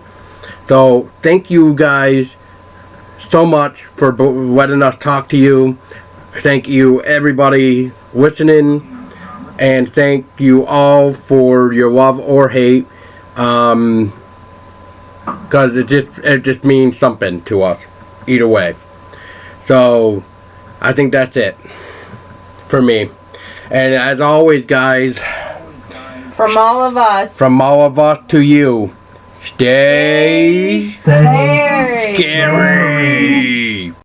So, thank you guys so much for letting us talk to you. Thank you everybody listening, and thank you all for your love or hate, because it just means something to us either way. So I think that's it for me, and as always guys, from all of us to you, stay scary. scary.